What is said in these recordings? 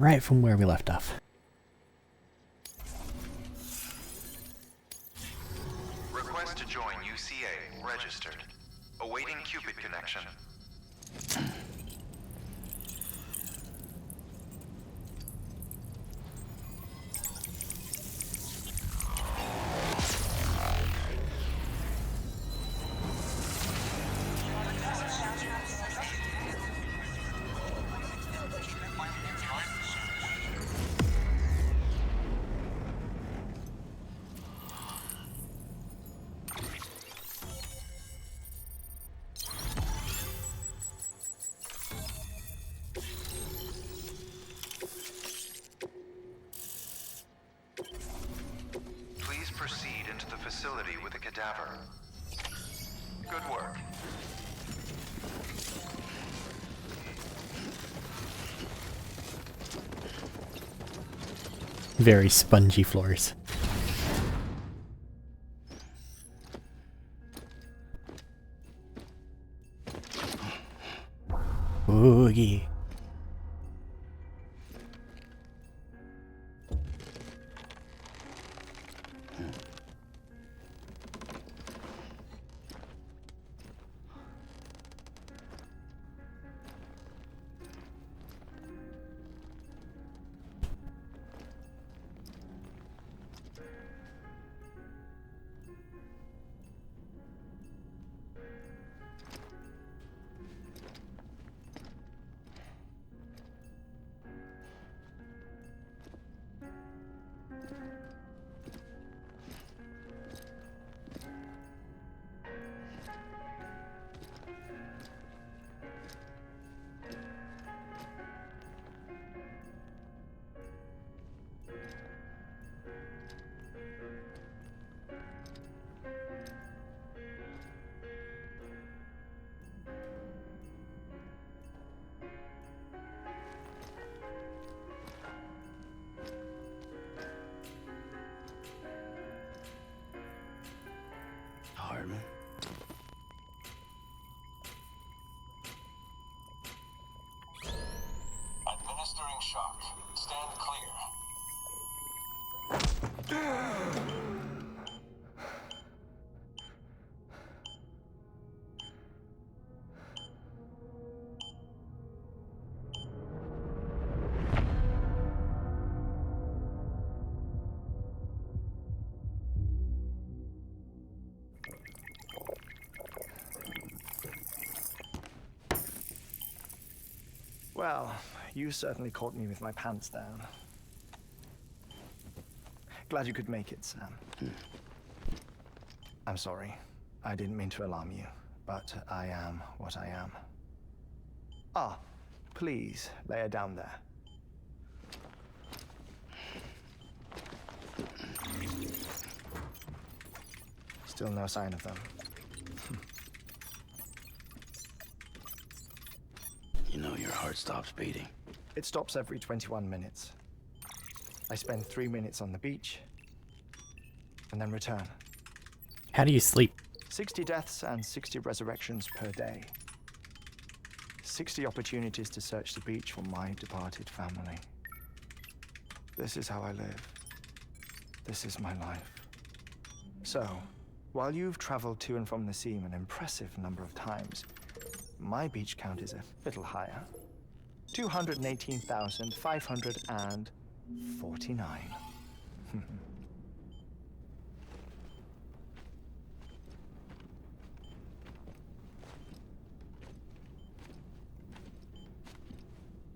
right from where we left off. Request to join UCA. Registered. Awaiting Cupid connection. Please proceed into the facility with a cadaver. Good work. Very spongy floors. Ooh, yeah. Hardman. Administering shock. Stand clear. Well, you certainly caught me with my pants down. Glad you could make it, Sam. I'm sorry. I didn't mean to alarm you, but I am what I am. Ah, please, lay her down there. Still no sign of them. You know your heart stops beating. It stops every 21 minutes. I spend 3 minutes on the beach, and then return. How do you sleep? 60 deaths and 60 resurrections per day. 60 opportunities to search the beach for my departed family. This is how I live. This is my life. So, while you've traveled to and from the sea an impressive number of times, my beach count is a little higher. 218,549.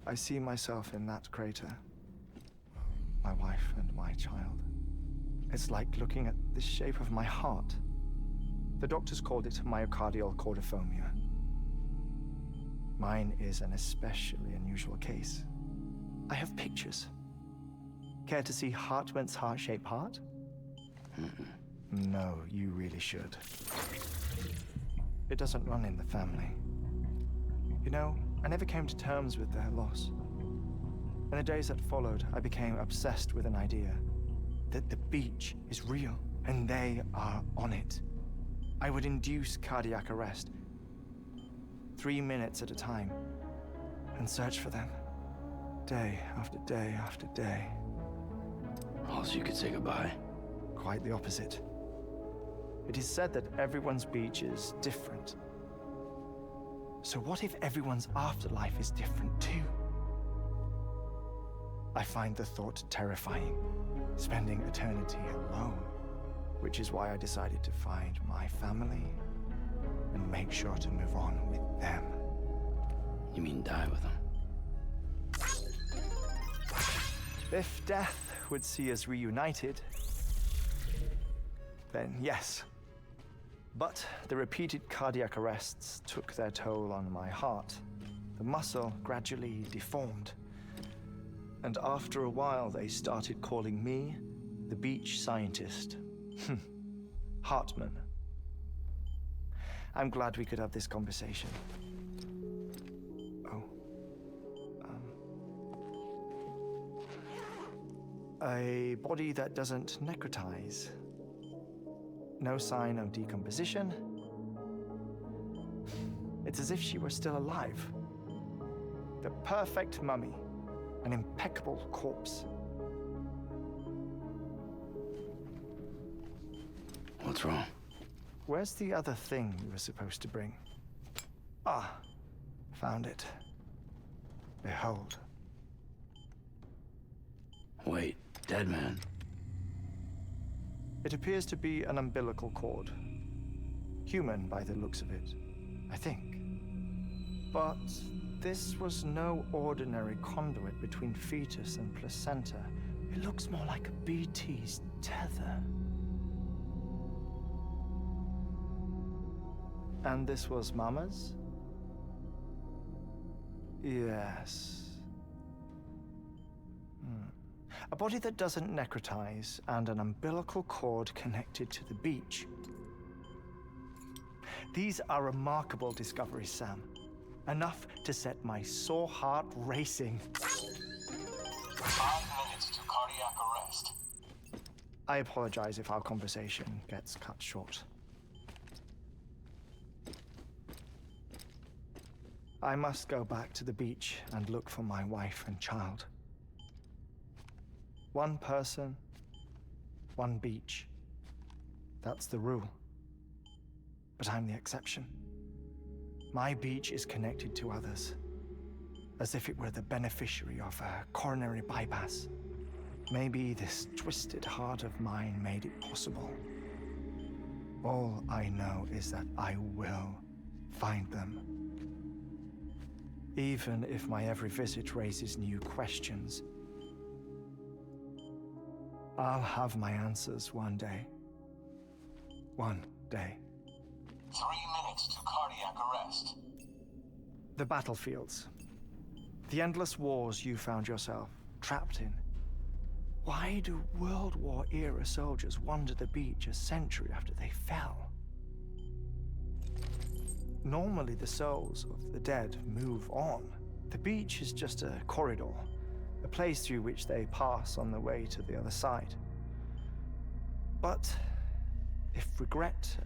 I see myself in that crater. My wife and my child. It's like looking at the shape of my heart. The doctors called it myocardial cordiformia. Mine is an especially unusual case. I have pictures. Care to see Hartwent's heart-shaped heart? No, you really should. It doesn't run in the family. You know, I never came to terms with their loss. In the days that followed, I became obsessed with an idea that the beach is real and they are on it. I would induce cardiac arrest 3 minutes at a time and search for them. Day after day after day. Also, you could say goodbye. Quite the opposite. It is said that everyone's beach is different. So what if everyone's afterlife is different too? I find the thought terrifying, spending eternity alone, which is why I decided to find my family and make sure to move on with them. You mean die with them? If death would see us reunited, then yes. But the repeated cardiac arrests took their toll on my heart. The muscle gradually deformed. And after a while, they started calling me the beach scientist. Hartman. I'm glad we could have this conversation. Oh. A body that doesn't necrotize. No sign of decomposition. It's as if she were still alive. The perfect mummy. An impeccable corpse. What's wrong? Where's the other thing we were supposed to bring? Ah, found it. Behold. Wait, dead man. It appears to be an umbilical cord. Human by the looks of it, I think. But this was no ordinary conduit between fetus and placenta. It looks more like a BT's tether. And this was Mama's? Yes. A body that doesn't necrotize and an umbilical cord connected to the beach. These are remarkable discoveries, Sam. Enough to set my sore heart racing. 5 minutes to cardiac arrest. I apologize if our conversation gets cut short. I must go back to the beach and look for my wife and child. One person, one beach. That's the rule. But I'm the exception. My beach is connected to others, as if it were the beneficiary of a coronary bypass. Maybe this twisted heart of mine made it possible. All I know is that I will find them. Even if my every visit raises new questions, I'll have my answers one day. One day. 3 minutes to cardiac arrest. The battlefields. The endless wars you found yourself trapped in. Why do World War era soldiers wander the beach a century after they fell? Normally the souls of the dead move on. The beach is just a corridor, a place through which they pass on the way to the other side. But if regret,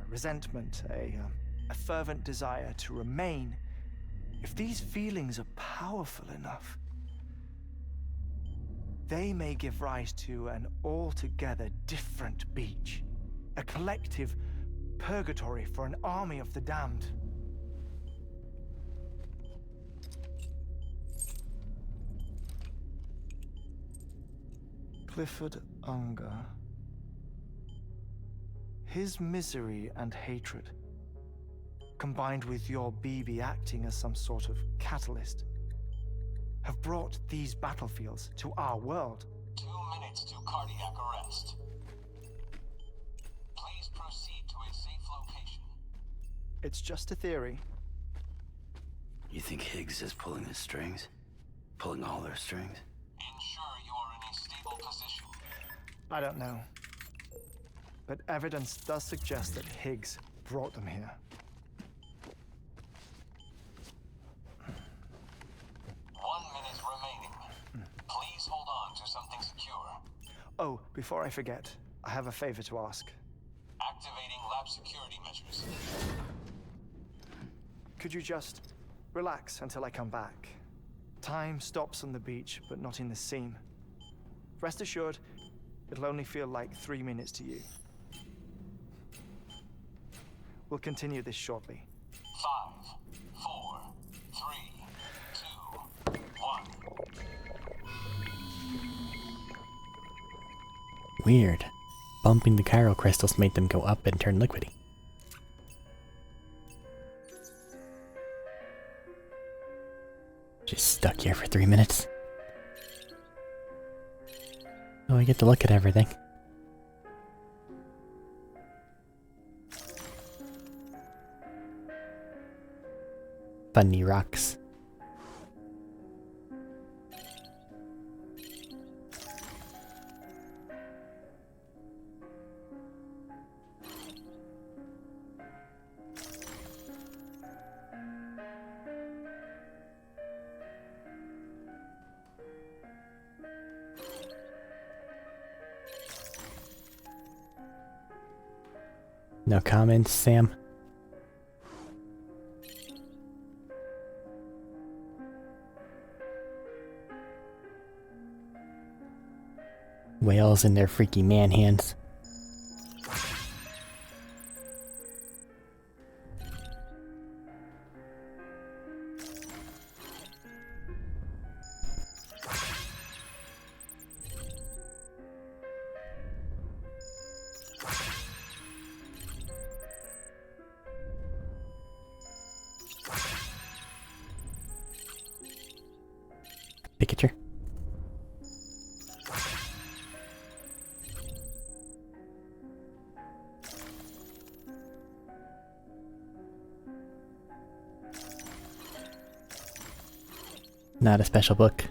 resentment, a fervent desire to remain, if these feelings are powerful enough, they may give rise to an altogether different beach, a collective purgatory for an army of the damned. Clifford Unger. His misery and hatred, combined with your BB acting as some sort of catalyst, have brought these battlefields to our world. 2 minutes to cardiac arrest. Please proceed to a safe location. It's just a theory. You think Higgs is pulling the strings? Pulling all their strings? Ensure you are in a stable position. I don't know. But evidence does suggest that Higgs brought them here. 1 minute remaining. Please hold on to something secure. Oh, before I forget, I have a favor to ask. Activating lab security measures. Could you just relax until I come back? Time stops on the beach, but not in the scene. Rest assured, it'll only feel like 3 minutes to you. We'll continue this shortly. 5, 4, 3, 2, 1. Weird. Bumping the chiral crystals made them go up and turn liquidy. Just stuck here for 3 minutes. Oh, I get to look at everything. Funny rocks. No comments, Sam? Whales in their freaky man hands. Picture. Not a special book.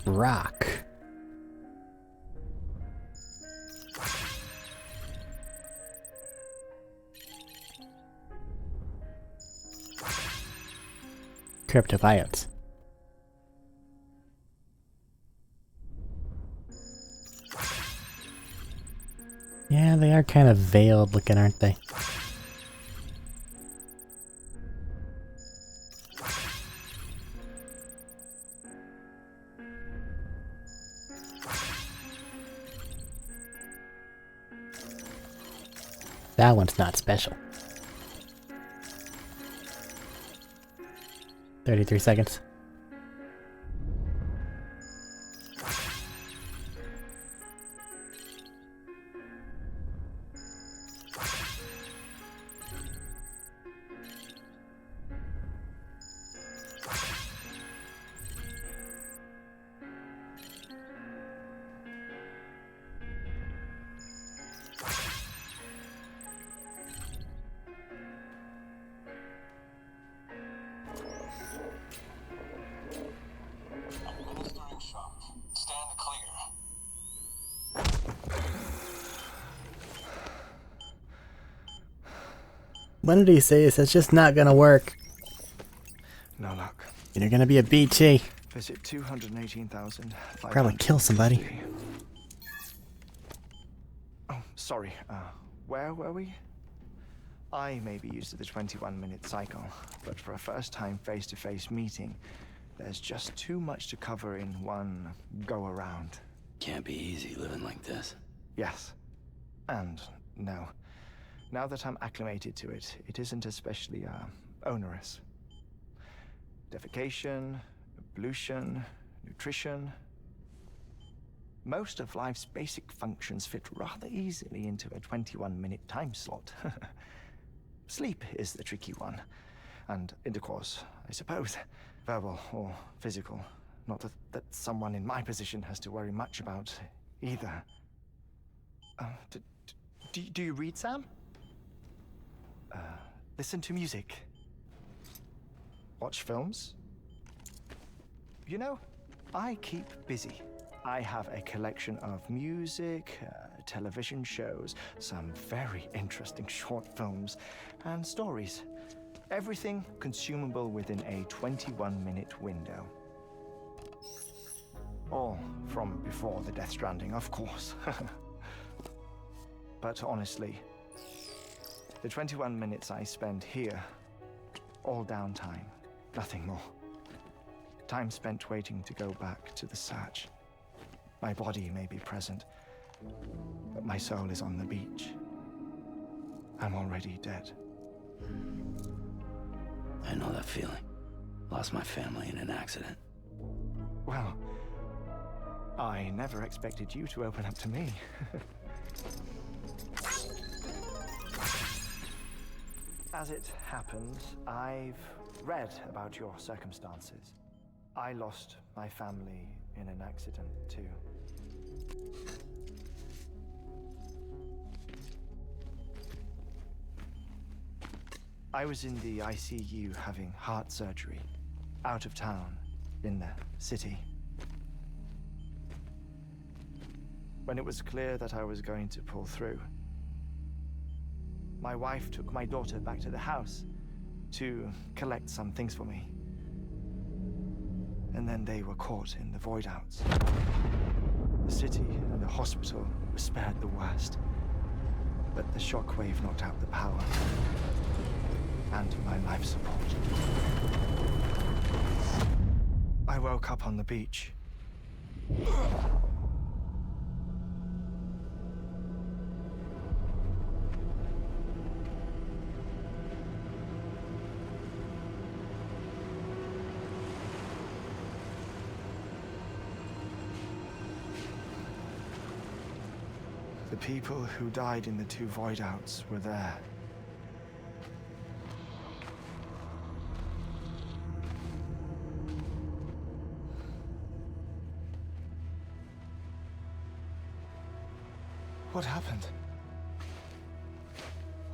Rock. Cryptobiotes. Yeah, they are kind of veiled looking, aren't they? That one's not special. 33 seconds. Administering shock. Stand clear. What did he say? It's just not gonna work. No luck. You're gonna be a BT. Visit 218,000. Probably kill somebody. Oh, sorry. Where were we? I may be used to the 21-minute cycle, but for a first-time face-to-face meeting, there's just too much to cover in one go-around. Can't be easy living like this. Yes. And no. Now that I'm acclimated to it, it isn't especially, onerous. Defecation, ablution, nutrition. Most of life's basic functions fit rather easily into a 21-minute time slot. Sleep is the tricky one. And intercourse, I suppose. Verbal or physical. Not that someone in my position has to worry much about either. Do you read, Sam? Listen to music. Watch films. You know, I keep busy. I have a collection of music, television shows, some very interesting short films, and stories. Everything consumable within a 21-minute window. All from before the Death Stranding, of course. But honestly, The 21 minutes I spend here, all downtime, nothing more. Time spent waiting to go back to the search. My body may be present, but my soul is on the beach. I'm already dead. I know that feeling. Lost my family in an accident. Well, I never expected you to open up to me. As it happens, I've read about your circumstances. I lost my family in an accident, too. I was in the ICU having heart surgery, out of town, in the city. When it was clear that I was going to pull through, my wife took my daughter back to the house to collect some things for me. And then they were caught in the void outs. The city and the hospital were spared the worst, but the shockwave knocked out the power and my life support. I woke up on the beach. The people who died in the two void outs were there. What happened?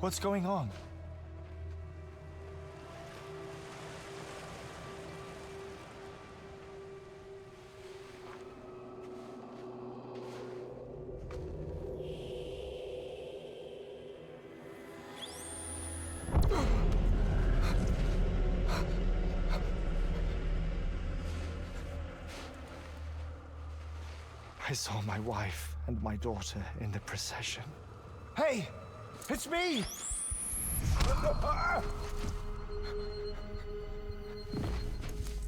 What's going on? I saw my wife and my daughter in the procession. Hey! It's me!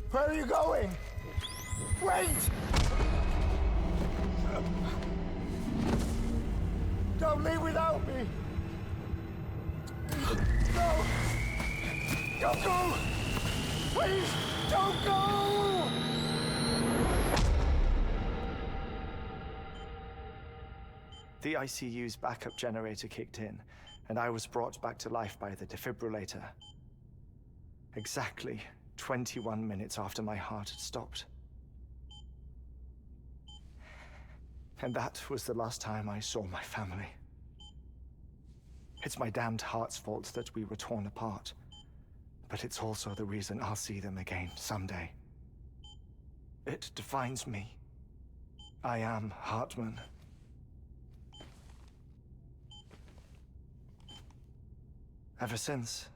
Where are you going? Wait! Don't leave without me! No! Don't go! Please, don't go! The ICU's backup generator kicked in, and I was brought back to life by the defibrillator. Exactly 21 minutes after my heart had stopped. And that was the last time I saw my family. It's my damned heart's fault that we were torn apart, but it's also the reason I'll see them again someday. It defines me. I am Hartman. Ever since,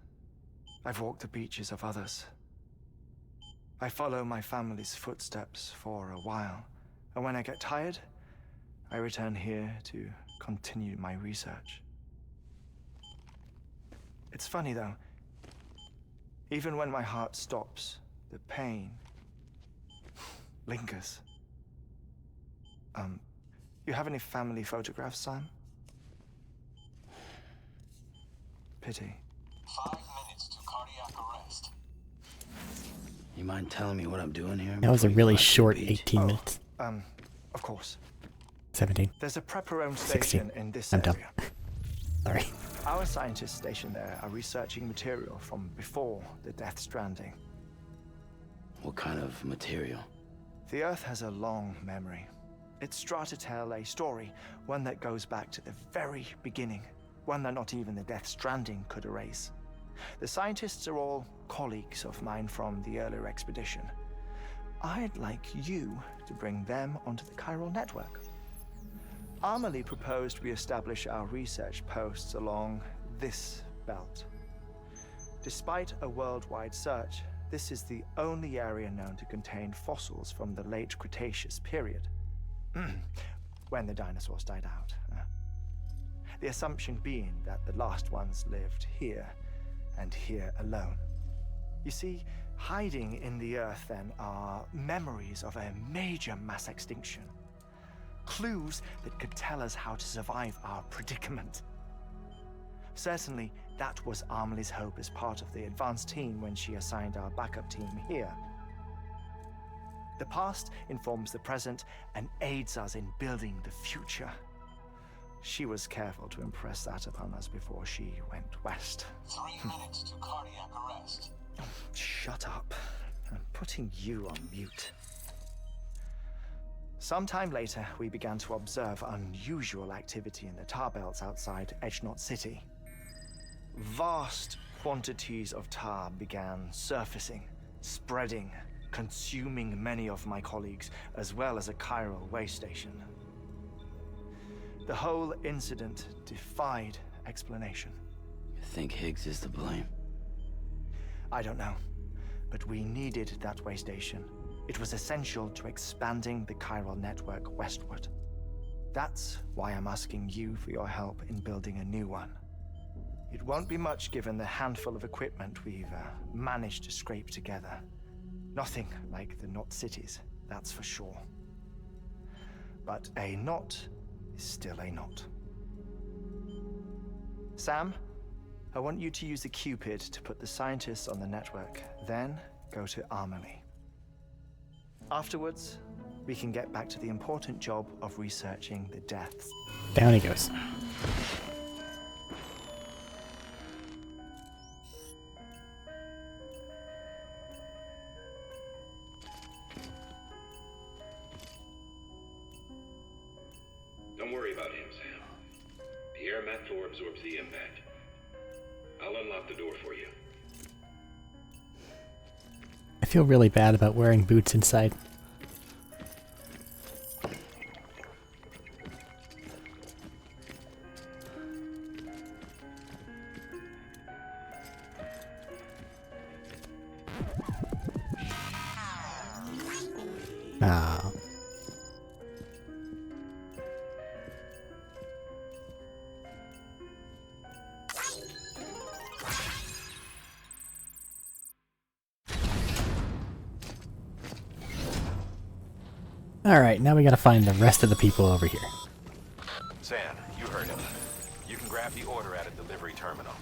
I've walked the beaches of others. I follow my family's footsteps for a while, and when I get tired, I return here to continue my research. It's funny though, even when my heart stops, the pain lingers. You have any family photographs, Sam? Pity. 5 minutes to cardiac arrest. You mind telling me what I'm doing here? That was a before you really go back to the short beach? 18 minutes. Of course. 17. There's a prepper-owned 16. station in this I'm done. area. Sorry. Our scientists stationed there are researching material from before the Death Stranding. What kind of material? The Earth has a long memory. It's trying to tell a story, one that goes back to the very beginning, one that not even the Death Stranding could erase. The scientists are all colleagues of mine from the earlier expedition. I'd like you to bring them onto the chiral network. Amelie proposed we establish our research posts along this belt. Despite a worldwide search, this is the only area known to contain fossils from the late Cretaceous period, when the dinosaurs died out. the assumption being that the last ones lived here, and here alone. You see, hiding in the earth then are memories of a major mass extinction. Clues that could tell us how to survive our predicament. Certainly, that was Amelie's hope as part of the advanced team when she assigned our backup team here. The past informs the present and aids us in building the future. She was careful to impress that upon us before she went west. 3 minutes to cardiac arrest. Shut up. I'm putting you on mute. Sometime later, we began to observe unusual activity in the tar belts outside Edgenot City. Vast quantities of tar began surfacing, spreading, consuming many of my colleagues, as well as a chiral way station. The whole incident defied explanation. You think Higgs is to blame? I don't know, but we needed that way station. It was essential to expanding the chiral network westward. That's why I'm asking you for your help in building a new one. It won't be much given the handful of equipment we've managed to scrape together. Nothing like the knot cities, that's for sure. But a knot is still a knot. Sam, I want you to use the Cupid to put the scientists on the network, then go to Amelie. Afterwards, we can get back to the important job of researching the deaths. Down he goes. Don't worry about him, Sam. The air mat floor absorbs the impact. I'll unlock the door for you. I feel really bad about wearing boots inside. Ah. Alright, now we gotta find the rest of the people over here. Sam, you heard him. You can grab the order at a delivery terminal.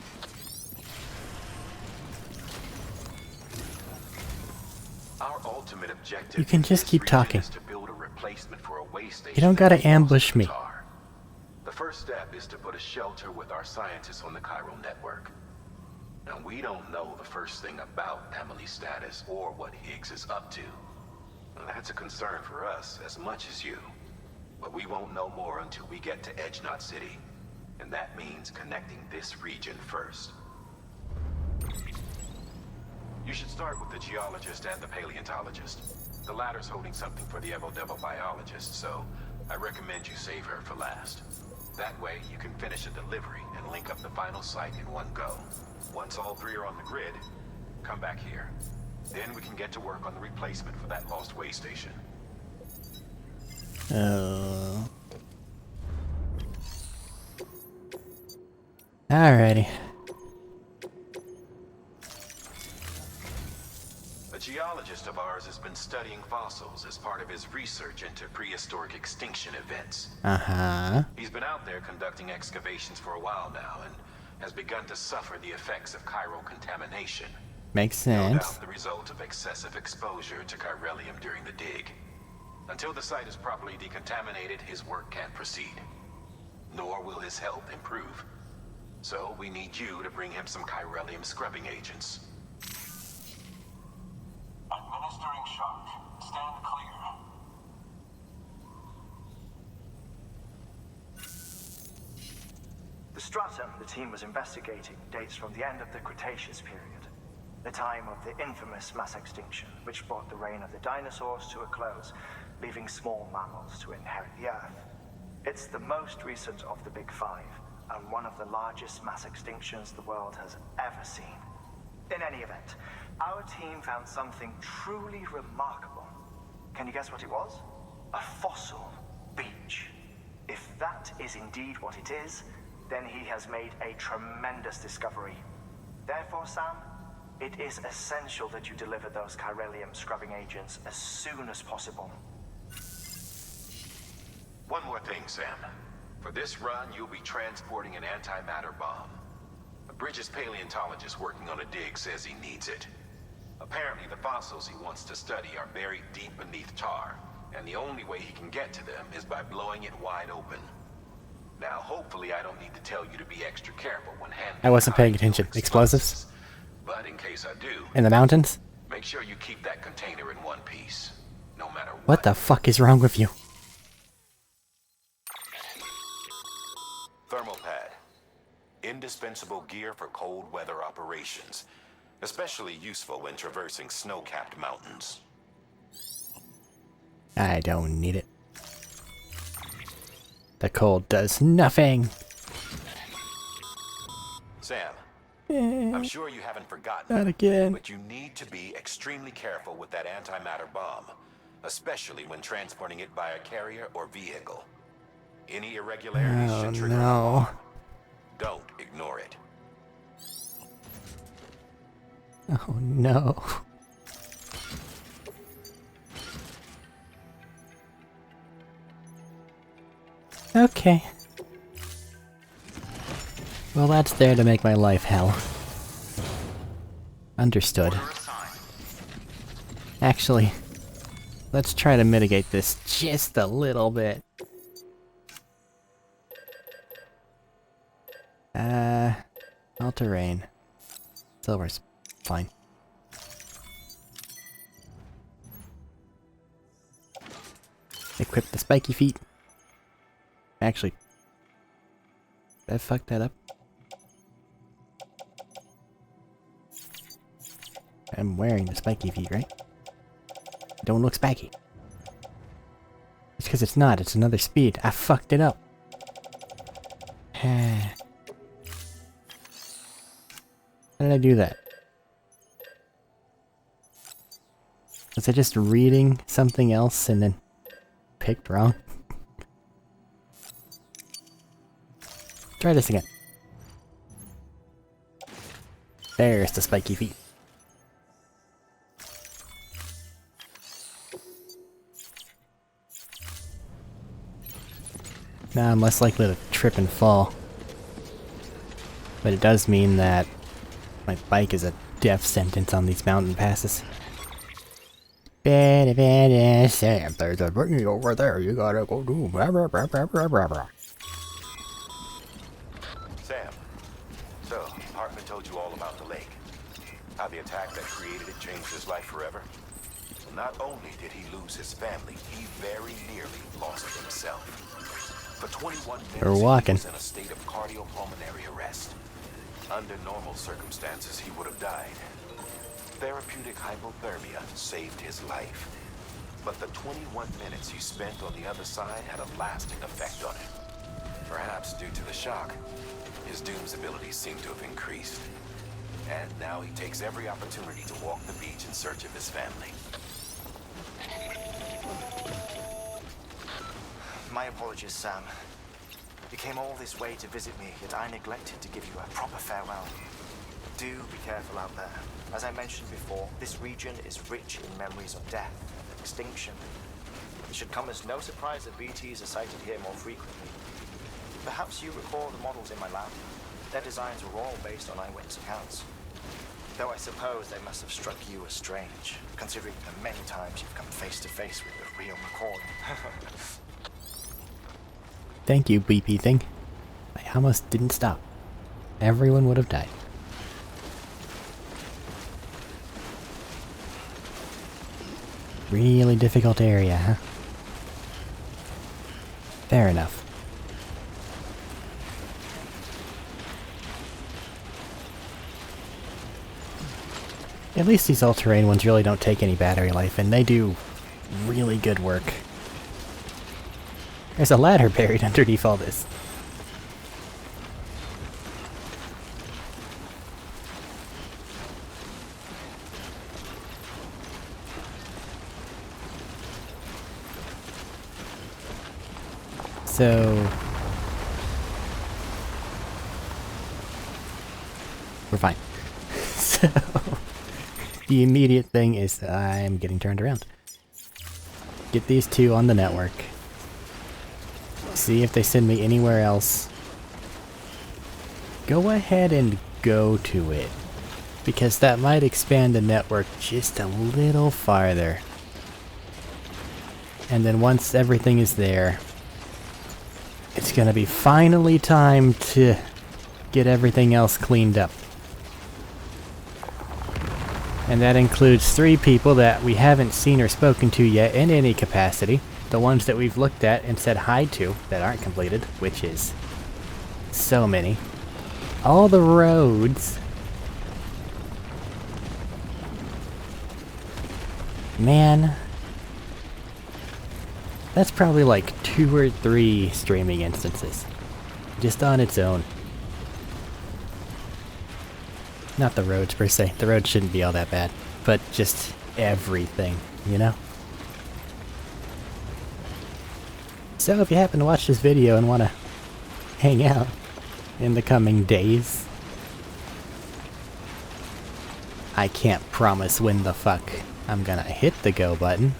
Our ultimate objective You can just in this keep region talking. is to build a replacement for a way station You don't gotta that ambush belongs me. to Tar. The first step is to put a shelter with our scientists on the chiral network. Now, we don't know the first thing about Amelie's status or what Higgs is up to. Well, that's a concern for us as much as you. But we won't know more until we get to Edgenot City. And that means connecting this region first. You should start with the geologist and the paleontologist. The latter's holding something for the Evo-Devo biologist, so I recommend you save her for last. That way, you can finish a delivery and link up the final site in one go. Once all three are on the grid, come back here. Then we can get to work on the replacement for that lost way station. Alrighty. A geologist of ours has been studying fossils as part of his research into prehistoric extinction events. Uh-huh. He's been out there conducting excavations for a while now and has begun to suffer the effects of chiral contamination. Makes No sense. doubt the result of excessive exposure to chiralium during the dig. Until the site is properly decontaminated, his work can't proceed. Nor will his health improve. So we need you to bring him some chiralium scrubbing agents. Administering shock. Stand clear. The stratum the team was investigating dates from the end of the Cretaceous period, the time of the infamous mass extinction, which brought the reign of the dinosaurs to a close, leaving small mammals to inherit the Earth. It's the most recent of the Big Five, and one of the largest mass extinctions the world has ever seen. In any event, our team found something truly remarkable. Can you guess what it was? A fossil beach. If that is indeed what it is, then he has made a tremendous discovery. Therefore, Sam, it is essential that you deliver those chiralium scrubbing agents as soon as possible. One more thing, Sam. For this run, you'll be transporting an antimatter bomb. A Bridges paleontologist working on a dig says he needs it. Apparently, the fossils he wants to study are buried deep beneath tar, and the only way he can get to them is by blowing it wide open. Now, hopefully, I don't need to tell you to be extra careful when handling. I wasn't paying attention. Explosives? But in case I do, In the mountains? make sure you keep that container in one piece, no matter what. What the fuck is wrong with you? Thermal pad. Indispensable gear for cold weather operations. Especially useful when traversing snow-capped mountains. I don't need it. The cold does nothing. Sam, I'm sure you haven't forgotten. Not again. But you need to be extremely careful with that antimatter bomb. Especially when transporting it by a carrier or vehicle. Any irregularities Oh should trigger an no. alarm. Don't ignore it. Oh no. Okay. Well, that's there to make my life hell. Understood. Actually, let's try to mitigate this just a little bit. All terrain. Silver's fine. Equip the spiky feet. Actually, did I fuck that up? I'm wearing the spiky feet, right? Don't look spiky. It's because it's not, it's another speed. I fucked it up. How did I do that? Was I just reading something else and then picked wrong? Try this again. There's the spiky feet. Now I'm less likely to trip and fall. But it does mean that my bike is a death sentence on these mountain passes. Sam, there's a buggy over there. You gotta go do. Sam, so Hartman told you all about the lake. How the attack that created it changed his life forever. Not only did he lose his family, he very nearly lost himself. For 21 minutes, We're walking. he was in a state of cardiopulmonary arrest. Under normal circumstances, he would have died. Therapeutic hypothermia saved his life. But the 21 minutes he spent on the other side had a lasting effect on him. Perhaps due to the shock, his Doom's abilities seem to have increased. And now he takes every opportunity to walk the beach in search of his family. My apologies, Sam. You came all this way to visit me, yet I neglected to give you a proper farewell. Do be careful out there. As I mentioned before, this region is rich in memories of death and extinction. It should come as no surprise that BTs are sighted here more frequently. Perhaps you recall the models in my lab? Their designs were all based on eyewitness accounts. Though I suppose they must have struck you as strange, considering the many times you've come face to face with the real McCoy. Thank you, BP thing. I almost didn't stop. Everyone would have died. Really difficult area, huh? Fair enough. At least these all-terrain ones really don't take any battery life, and they do really good work. There's a ladder buried underneath all this. So We're fine. So, the immediate thing is I'm getting turned around. Get these two on the network. See if they send me anywhere else. Go ahead and go to it, because that might expand the network just a little farther. And then once everything is there, it's gonna be finally time to get everything else cleaned up. And that includes 3 people that we haven't seen or spoken to yet in any capacity. The ones that we've looked at and said hi to that aren't completed, which is so many. All the roads. Man. That's probably like 2 or 3 streaming instances. Just on its own. Not the roads per se. The roads shouldn't be all that bad. But just everything, you know? So if you happen to watch this video and want to hang out in the coming days, I can't promise when the fuck I'm gonna hit the go button,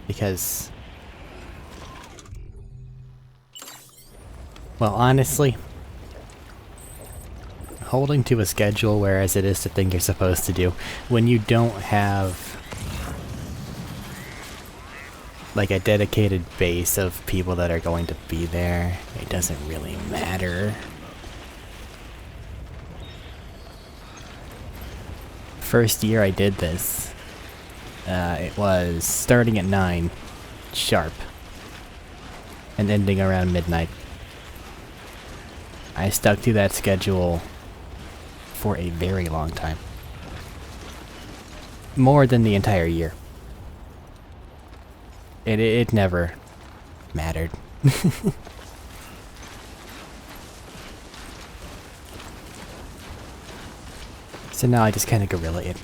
because, well, honestly, holding to a schedule whereas it is the thing you're supposed to do when you don't have like a dedicated base of people that are going to be there, it doesn't really matter. First year I did this, it was starting at 9 sharp and ending around midnight. I stuck to that schedule for a very long time. More than the entire year. It never mattered. So now I just kind of guerrilla it.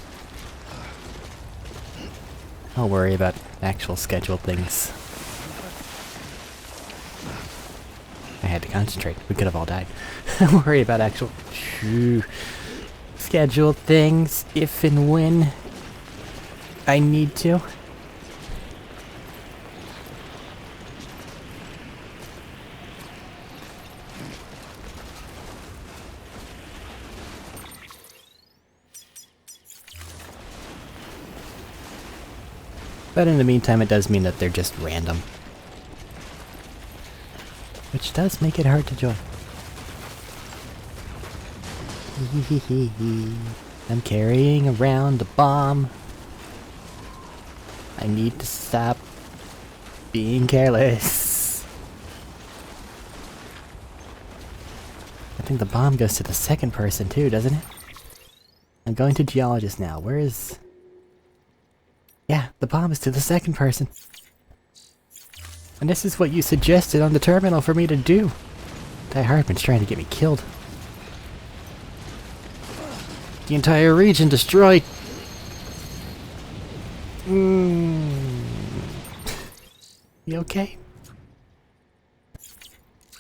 I'll worry about actual scheduled things. I had to concentrate. We could have all died. I'll worry about actual scheduled things if and when I need to. But in the meantime, it does mean that they're just random. Which does make it hard to join. I'm carrying around a bomb. I need to stop being careless. I think the bomb goes to the second person too, doesn't it? I'm going to geologist now. Where is... Yeah, the bomb is to the second person. And this is what you suggested on the terminal for me to do. Die Hartman's trying to get me killed. The entire region destroyed. You okay?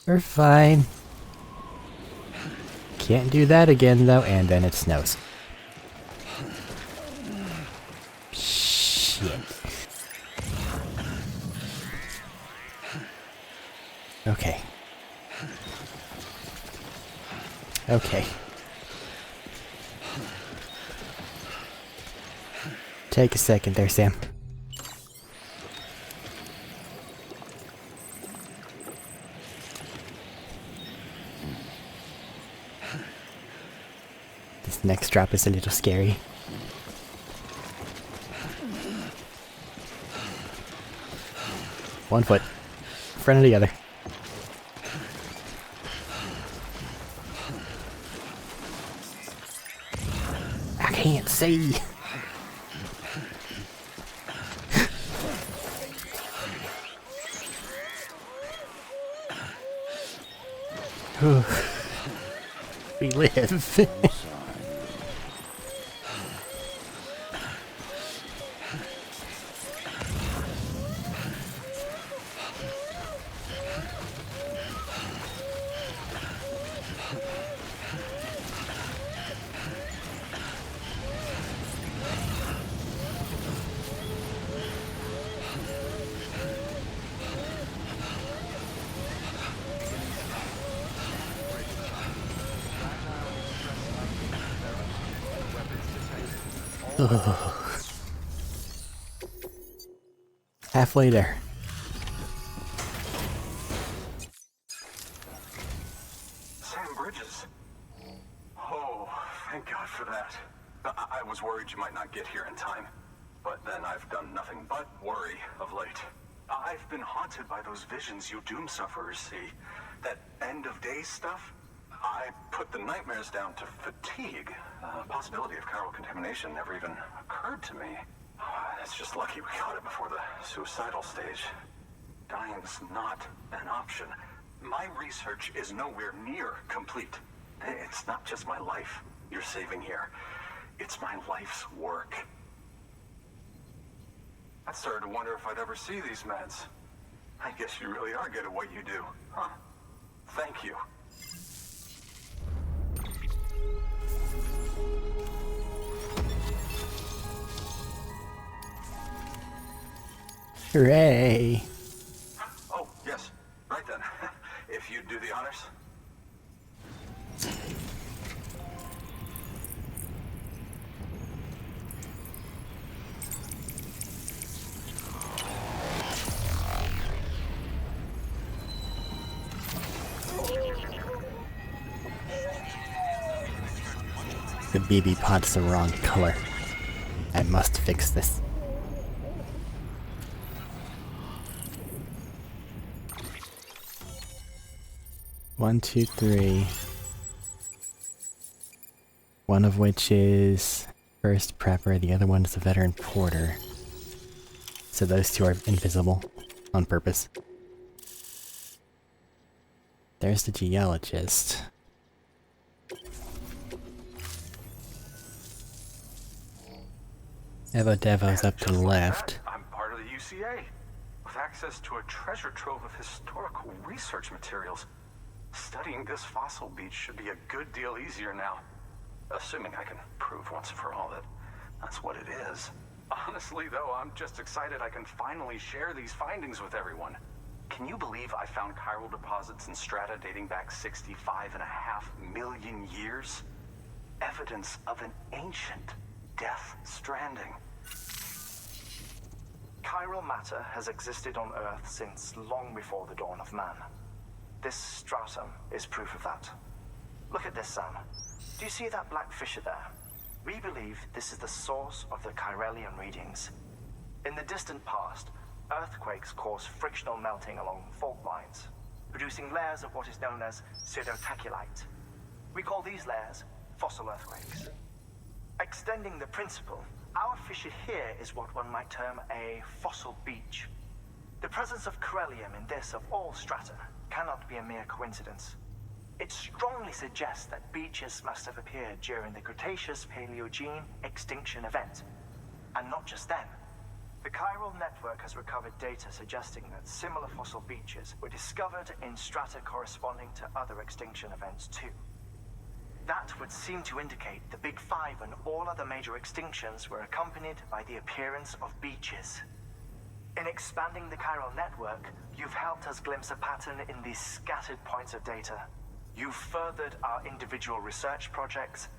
We're fine. Can't do that again though, and then it snows. Shit. Okay. Okay. Take a second there, Sam. This next drop is a little scary. One foot in front of the other. I can't see. We live. Ugh. Halfway there. Sam Bridges. Oh, thank God for that. I was worried you might not get here in time. But then I've done nothing but worry of late. I've been haunted by those visions you doom sufferers see. That end of days stuff. I put the nightmares down to fatigue. Possibility of chiral contamination never even occurred to me. It's just lucky we caught it before the suicidal stage. Dying's not an option. My research is nowhere near complete. It's not just my life you're saving here. It's my life's work. I started to wonder if I'd ever see these meds. I guess you really are good at what you do, huh? Thank you. Hooray! Oh, yes. Right then. If you'd do the honors. The BB pod's the wrong color. I must fix this. One, two, three. One of which is first prepper, the other one is a veteran porter. So those two are invisible on purpose. There's the geologist. Evo Devo's up to the left. I'm part of the UCA, with access to a treasure trove of historical research materials. Studying this fossil beach should be a good deal easier now. Assuming I can prove once for all that that's what it is. Honestly, though, I'm just excited I can finally share these findings with everyone. Can you believe I found chiral deposits in strata dating back 65.5 million years? Evidence of an ancient death stranding. Chiral matter has existed on Earth since long before the dawn of man. This stratum is proof of that. Look at this, Sam. Do you see that black fissure there? We believe this is the source of the Chiralian readings. In the distant past, earthquakes caused frictional melting along fault lines, producing layers of what is known as pseudotaculite. We call these layers fossil earthquakes. Extending the principle, our fissure here is what one might term a fossil beach. The presence of Chiralium in this of all strata cannot be a mere coincidence. It strongly suggests that beaches must have appeared during the Cretaceous-Paleogene extinction event. And not just then. The chiral network has recovered data suggesting that similar fossil beaches were discovered in strata corresponding to other extinction events too. That would seem to indicate the Big Five and all other major extinctions were accompanied by the appearance of beaches. In expanding the chiral network, you've helped us glimpse a pattern in these scattered points of data. You've furthered our individual research projects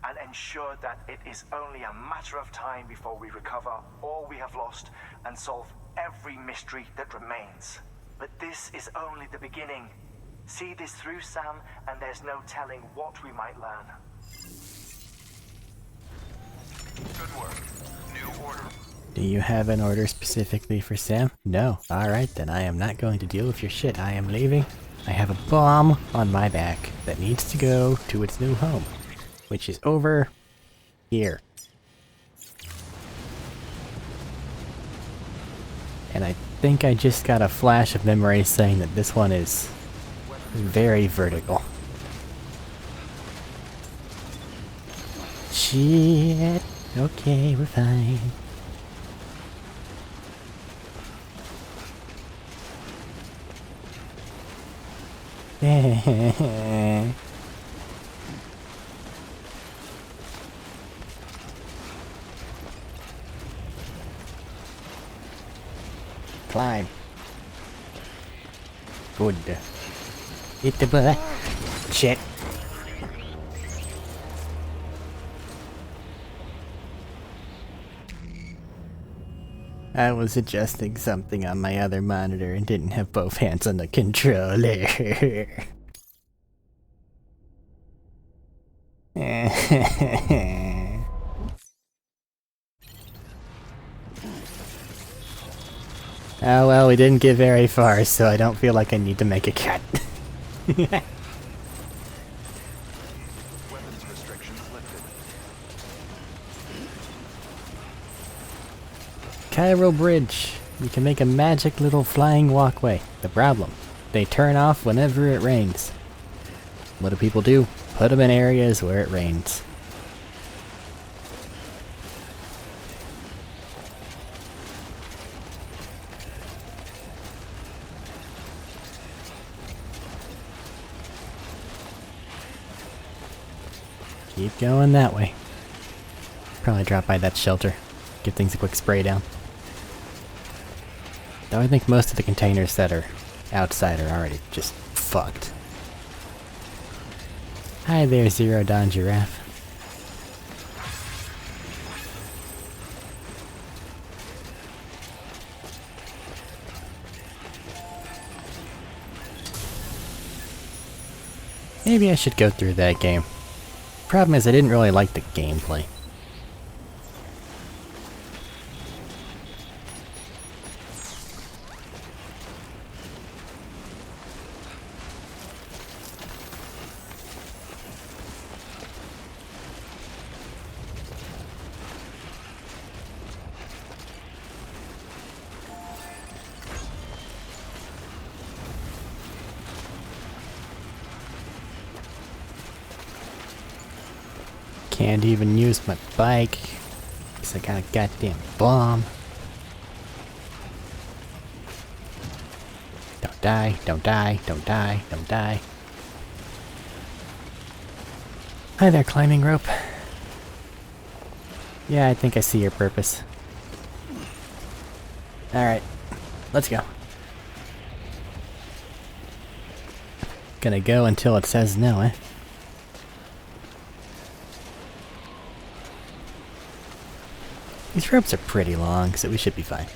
and ensured that it is only a matter of time before we recover all we have lost and solve every mystery that remains. But this is only the beginning. See this through, Sam, and there's no telling what we might learn. Good work. New order. Do you have an order specifically for Sam? No. Alright then, I am not going to deal with your shit. I am leaving. I have a bomb on my back that needs to go to its new home, which is over here. And I think I just got a flash of memory saying that this one is very vertical. Shit. Okay, we're fine. Climb. Good. Hit the butt. Shit. I was adjusting something on my other monitor and didn't have both hands on the controller. Oh well, we didn't get very far, so I don't feel like I need to make a cut. Weapons restrictions lifted. Cairo Bridge. You can make a magic little flying walkway. The problem, they turn off whenever it rains. What do people do? Put them in areas where it rains. Keep going that way. Probably drop by that shelter. Give things a quick spray down. Though I think most of the containers that are outside are already just fucked. Hi there, Zero Dawn Giraffe. Maybe I should go through that game. Problem is I didn't really like the gameplay. Can't even use my bike because I got a goddamn bomb. Don't die, don't die, don't die, don't die. Hi there, climbing rope. Yeah, I think I see your purpose. Alright, let's go. Gonna go until it says no, eh? These ropes are pretty long, so we should be fine.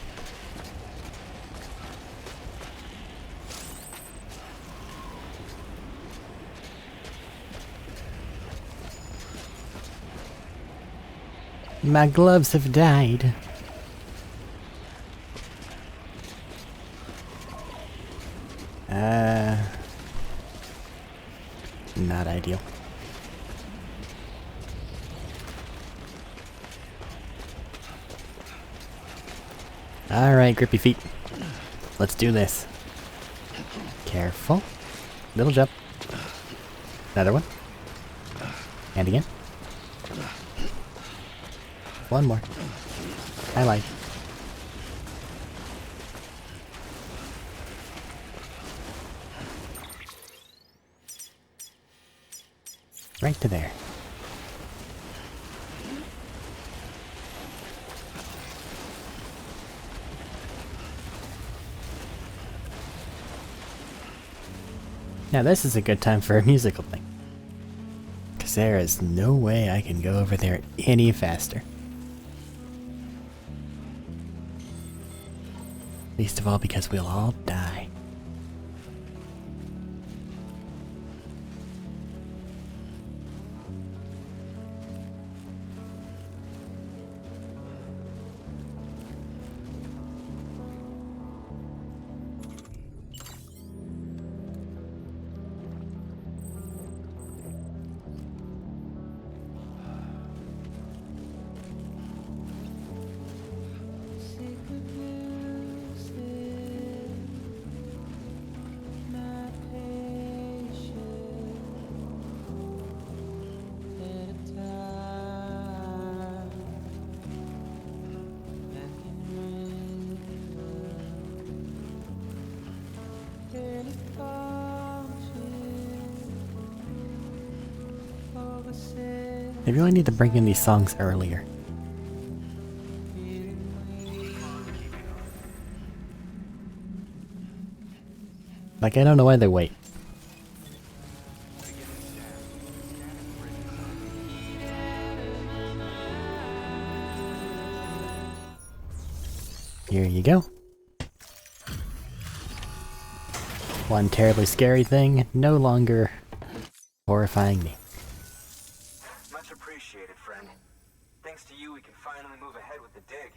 My gloves have died. Not ideal. Alright, grippy feet. Let's do this. Careful. Little jump. Another one. And again. One more. I like. Right to there. Now this is a good time for a musical thing. Because there is no way I can go over there any faster. Least of all because we'll all die. They really need to bring in these songs earlier. Like, I don't know why they wait. Here you go. One terribly scary thing, no longer horrifying me. Much appreciated, friend. Thanks to you, we can finally move ahead with the dig.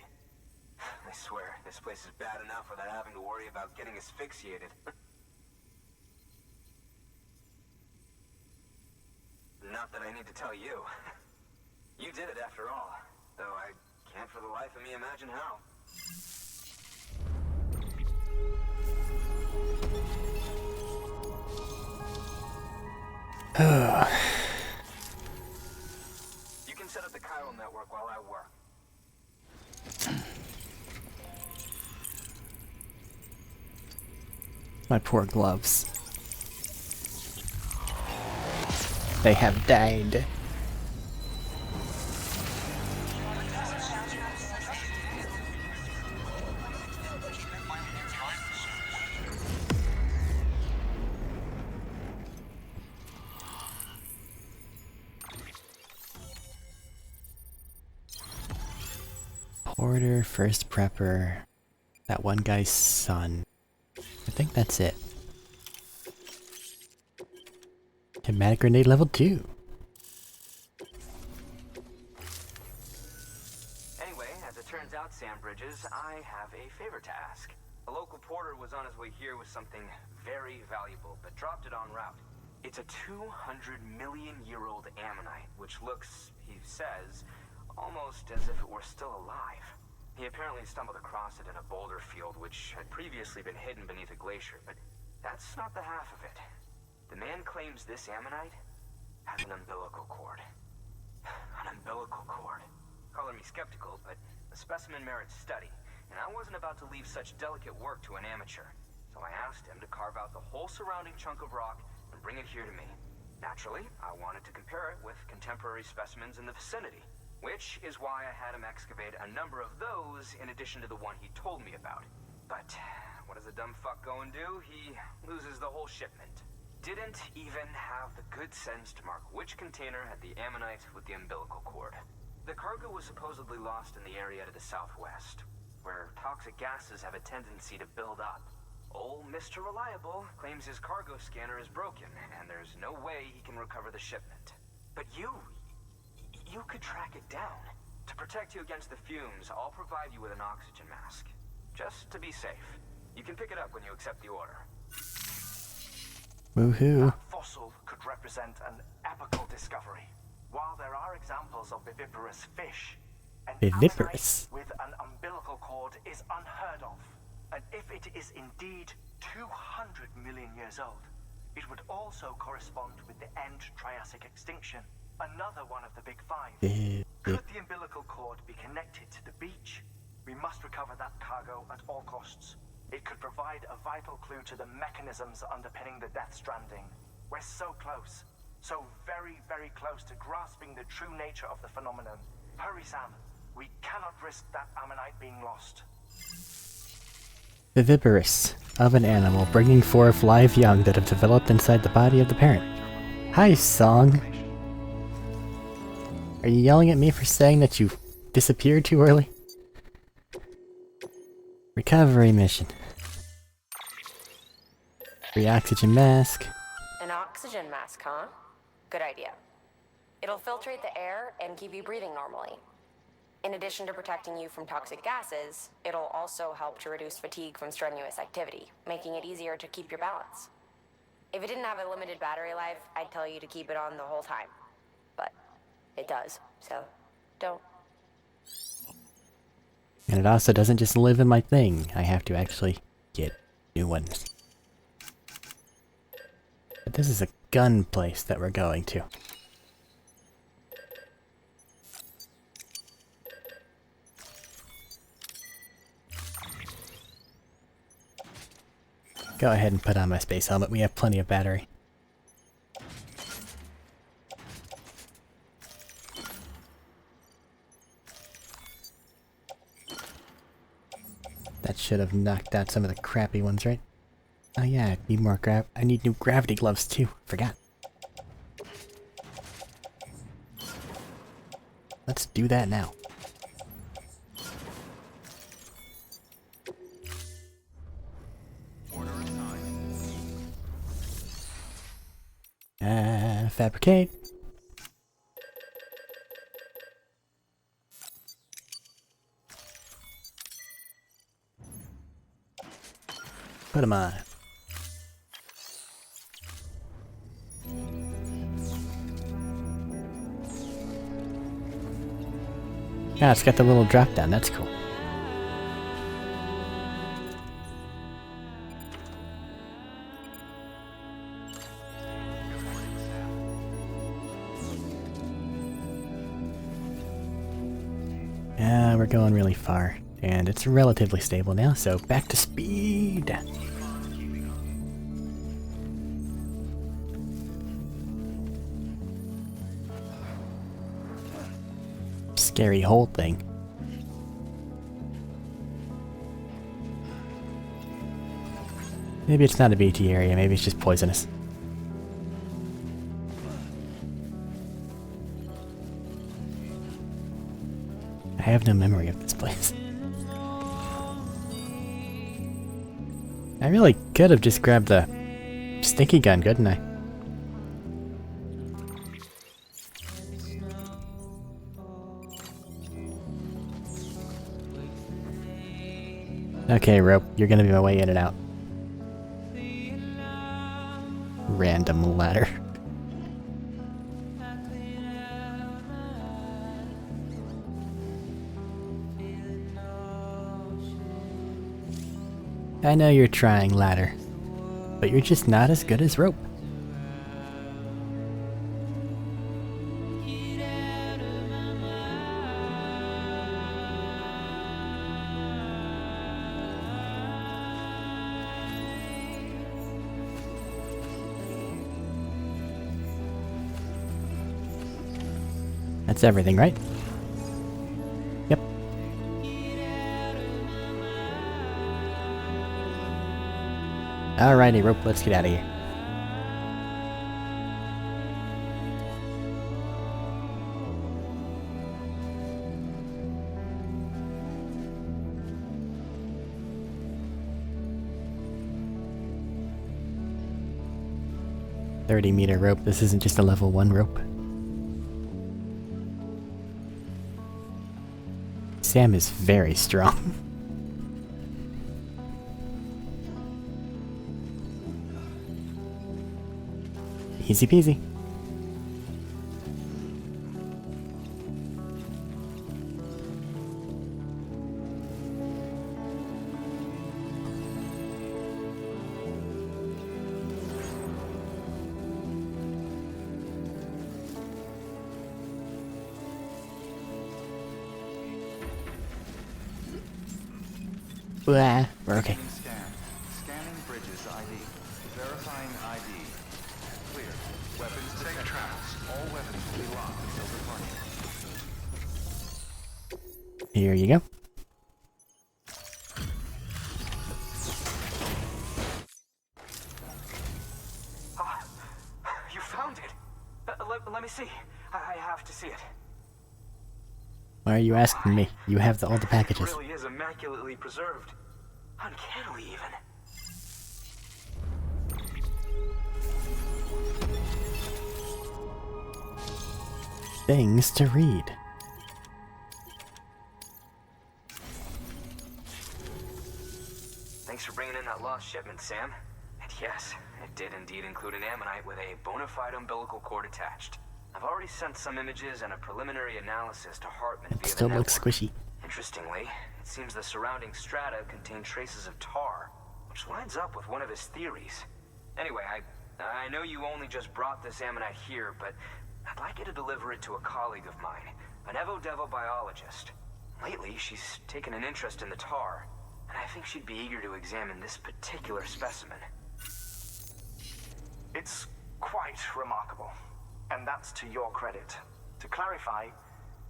I swear, this place is bad enough without having to worry about getting asphyxiated. Not that I need to tell you. You did it after all, though I can't for the life of me imagine how. You can set up the chiral network while I work. My poor gloves. They have died. Porter, first prepper, that one guy's son. I think that's it. Kinetic grenade level 2. Anyway, as it turns out, Sam Bridges, I have a favor to ask. A local porter was on his way here with something very valuable, but dropped it en route. It's a 200-million-year-old ammonite, which looks, he says, almost as if it were still alive. He apparently stumbled across it in a boulder field, which had previously been hidden beneath a glacier, but that's not the half of it. The man claims this ammonite has an umbilical cord. An umbilical cord. Calling me skeptical, but the specimen merits study, and I wasn't about to leave such delicate work to an amateur. So I asked him to carve out the whole surrounding chunk of rock and bring it here to me. Naturally, I wanted to compare it with contemporary specimens in the vicinity, which is why I had him excavate a number of those in addition to the one he told me about. But what does a dumb fuck go and do? He loses the whole shipment. Didn't even have the good sense to mark which container had the ammonite with the umbilical cord. The cargo was supposedly lost in the area to the southwest, where toxic gases have a tendency to build up. Old Mr. Reliable claims his cargo scanner is broken, and there's no way he can recover the shipment. But you could track it down. To protect you against the fumes, I'll provide you with an oxygen mask. Just to be safe. You can pick it up when you accept the order. Woohoo. That fossil could represent an epical discovery. While there are examples of viviparous fish, an Viviparous? ammonite with an umbilical cord is unheard of. And if it is indeed 200 million years old, it would also correspond with the end Triassic extinction. Another one of the big five. Could the umbilical cord be connected to the beach? We must recover that cargo at all costs. It could provide a vital clue to the mechanisms underpinning the Death Stranding. We're so close. So very, very close to grasping the true nature of the phenomenon. Hurry, Sam. We cannot risk that ammonite being lost. Viviparous, of an animal bringing forth live young that have developed inside the body of the parent. Hi, Song. Are you yelling at me for saying that you disappeared too early? Recovery mission. Free oxygen mask. An oxygen mask, huh? Good idea. It'll filtrate the air and keep you breathing normally. In addition to protecting you from toxic gases, it'll also help to reduce fatigue from strenuous activity, making it easier to keep your balance. If it didn't have a limited battery life, I'd tell you to keep it on the whole time. But it does, so don't. And it also doesn't just live in my thing. I have to actually get new ones. But this is a gun place that we're going to. Go ahead and put on my space helmet. We have plenty of battery. That should have knocked out some of the crappy ones, right? Oh yeah, I need more I need new gravity gloves too. Forgot. Let's do that now. Fabricate. Put them on. Ah, it's got the little drop down. That's cool. Yeah, we're going really far. And it's relatively stable now, so back to speed! Scary hole thing. Maybe it's not a BT area, maybe it's just poisonous. I have no memory of this place. I really could have just grabbed the stinky gun, couldn't I? Okay, rope, you're gonna be my way in and out. Random ladder. I know you're trying, ladder, but you're just not as good as rope. That's everything, right? Yep. Alrighty, rope, let's get out of here. .30-meter rope, this isn't just a level 1 rope. Sam is very strong. Easy peasy. Blah. We're okay. Scanning bridges ID. Verifying ID. Clear. Weapons detected. Traps. All weapons will be locked until reporting. Here you go. You found it. Let me see. I have to see it. Why are you asking me? You have all the It packages. really is immaculately preserved. Uncannily, even. Things to read. Thanks for bringing in that lost shipment, Sam. And yes, it did indeed include an ammonite with a bona fide umbilical cord attached. I've already sent some images and a preliminary analysis to Hartman via the Still network. looks squishy. Interestingly, it seems the surrounding strata contain traces of tar, which lines up with one of his theories. Anyway, I know you only just brought this ammonite here, but I'd like you to deliver it to a colleague of mine, an Evo-Devo biologist. Lately, she's taken an interest in the tar, and I think she'd be eager to examine this particular specimen. It's quite remarkable, and that's to your credit. To clarify,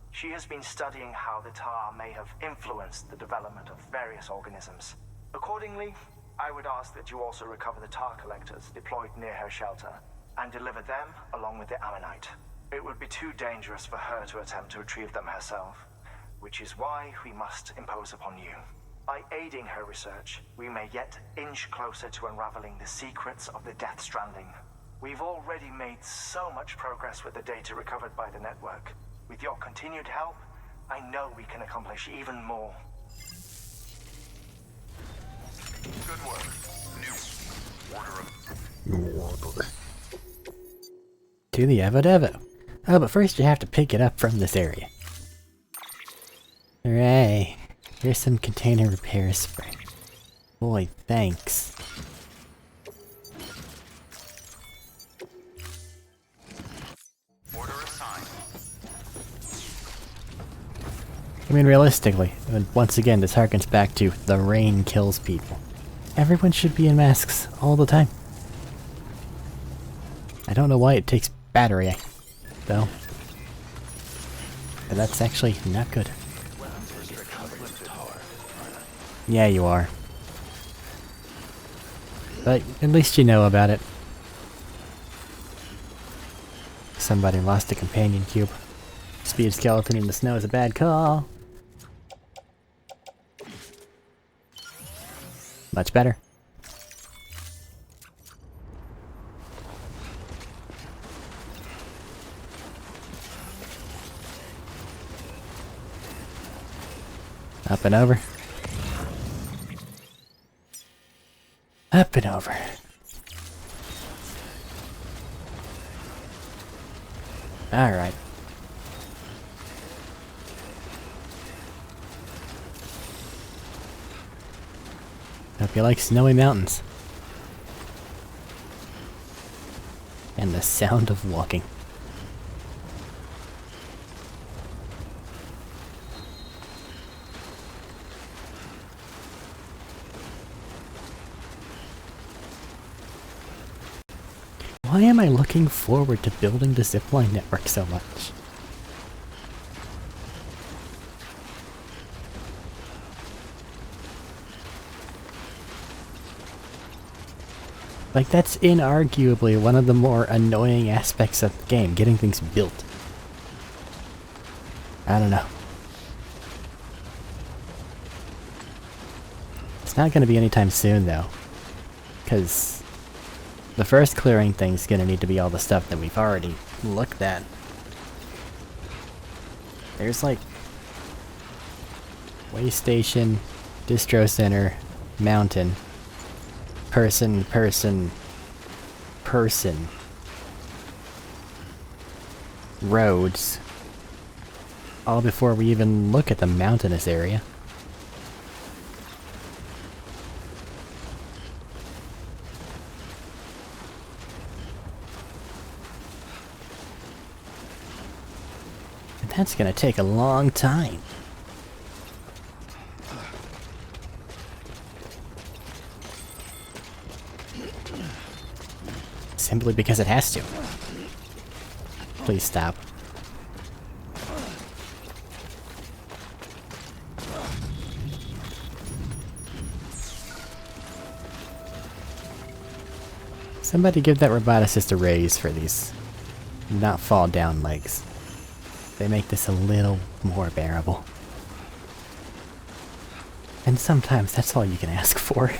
she has been studying how the tar may have influenced the development of various organisms. Accordingly, I would ask that you also recover the tar collectors deployed near her shelter and deliver them along with the ammonite. It would be too dangerous for her to attempt to retrieve them herself, which is why we must impose upon you. By aiding her research, we may yet inch closer to unraveling the secrets of the Death Stranding. We've already made so much progress with the data recovered by the network. With your continued help, I know we can accomplish even more. Good work. New order of... To the Evo Devo. Oh, but first you have to pick it up from this area. Hooray. Here's some container repair spray. Boy, thanks. Order assigned. I mean, realistically, and once again, this harkens back to the rain kills people. Everyone should be in masks all the time. I don't know why it takes battery, though. But that's actually not good. Yeah, you are. But at least you know about it. Somebody lost a companion cube. Speed skeleton in the snow is a bad call. Much better. Up and over. Up and over. Alright. Hope you like snowy mountains. And the sound of walking. Why am I looking forward to building the zipline network so much? Like, that's inarguably one of the more annoying aspects of the game, getting things built. I don't know. It's not going to be anytime soon, though. Because the first clearing thing's going to need to be all the stuff that we've already looked at. There's like way station, distro center, mountain, person, roads, all before we even look at the mountainous area. And that's gonna take a long time. Simply because it has to. Please stop. Somebody give that roboticist a raise for these not fall down legs. They make this a little more bearable. And sometimes that's all you can ask for.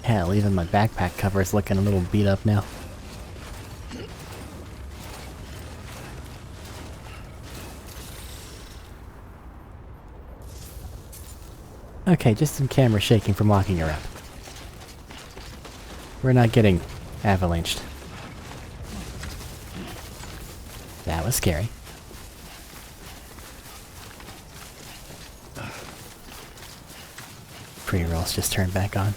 Hell, even my backpack cover is looking a little beat up now. Okay, just some camera shaking from walking around. We're not getting avalanched. That was scary. Pre-rolls just turned back on.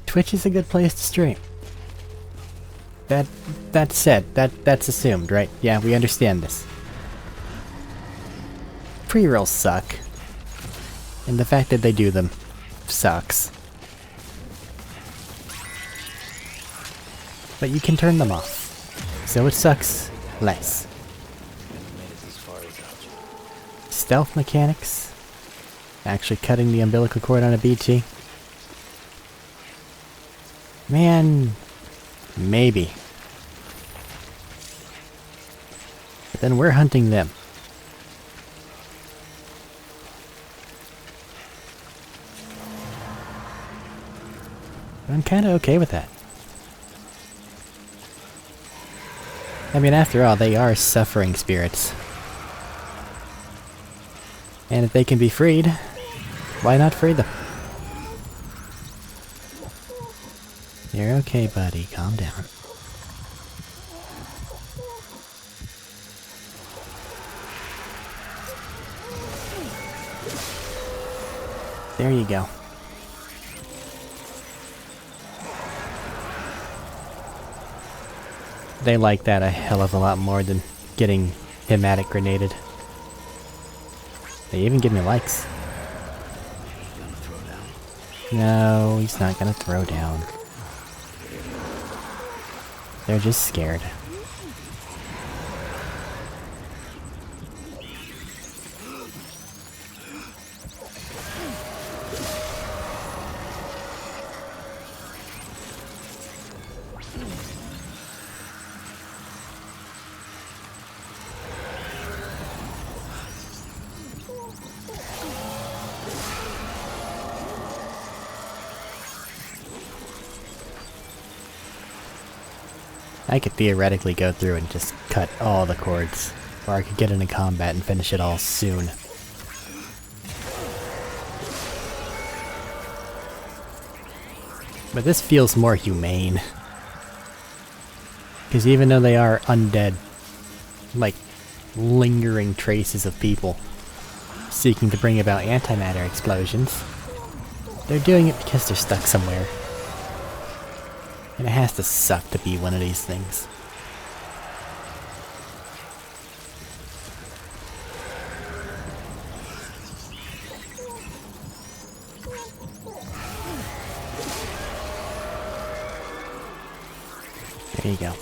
Twitch is a good place to stream. That's said. That's assumed, right? Yeah, we understand this. Pre-rolls suck. And the fact that they do them sucks. But you can turn them off. So it sucks less. Stealth mechanics. Actually cutting the umbilical cord on a BT. Man, maybe. But then we're hunting them. I'm kinda okay with that. I mean, after all, they are suffering spirits. And if they can be freed, why not free them? You're okay, buddy. Calm down. There you go. They like that a hell of a lot more than getting hematic grenaded. They even give me likes. No, he's not gonna throw down. They're just scared. I could theoretically go through and just cut all the cords, or I could get into combat and finish it all soon. But this feels more humane. Because even though they are undead, like lingering traces of people seeking to bring about antimatter explosions, they're doing it because they're stuck somewhere. And it has to suck to be one of these things. There you go.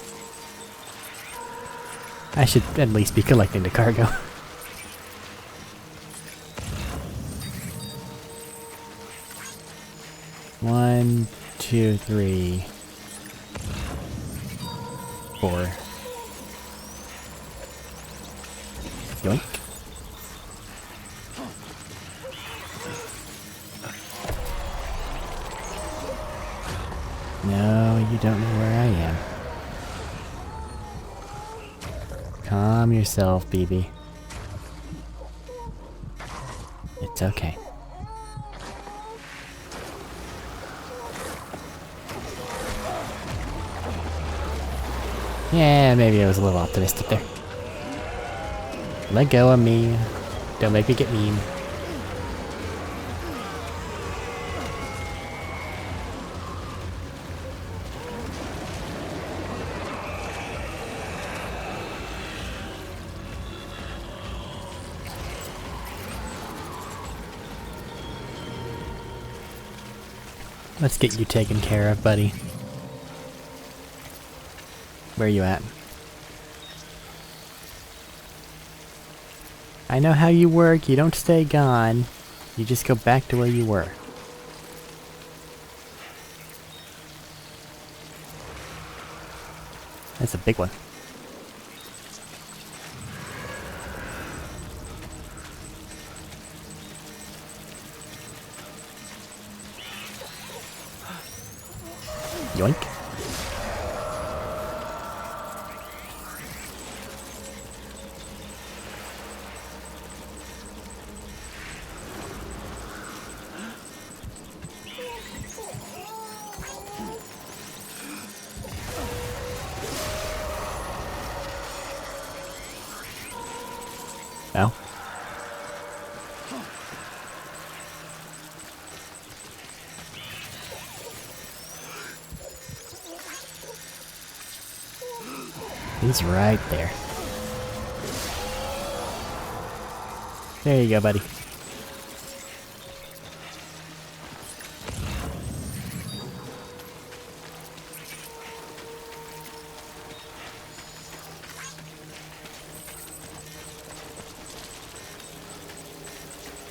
I should at least be collecting the cargo. 1, 2, 3, 4. Yoink. No, you don't know where I am. Calm yourself, BB. It's okay. Yeah, maybe I was a little optimistic there. Let go of me. Don't make me get mean. Let's get you taken care of, buddy. Where are you at? I know how you work. You don't stay gone. You just go back to where you were. That's a big one. Yoink. No. He's right there. There you go, buddy.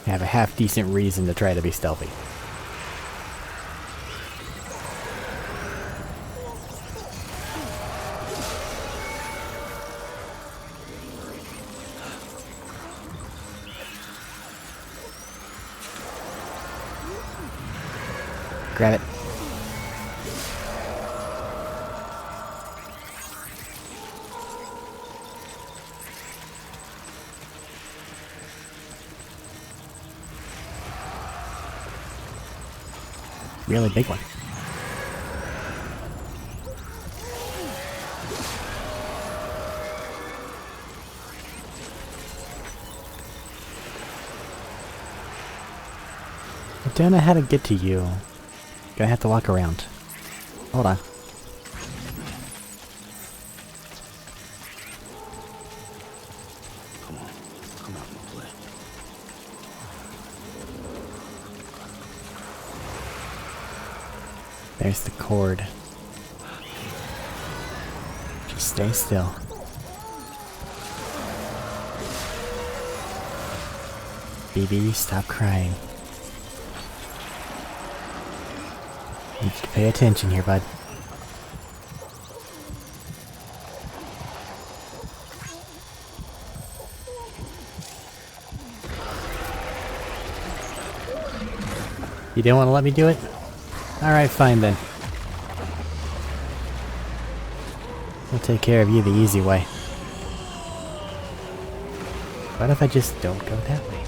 I have a half-decent reason to try to be stealthy. Grab it. Really big one. I don't know how to get to you. Gonna have to walk around. Hold on. Come on. Come out and play. There's the cord. Just stay still. BB, stop crying. Need you to pay attention here, bud. You didn't want to let me do it? Alright, fine then. We'll take care of you the easy way. What if I just don't go that way?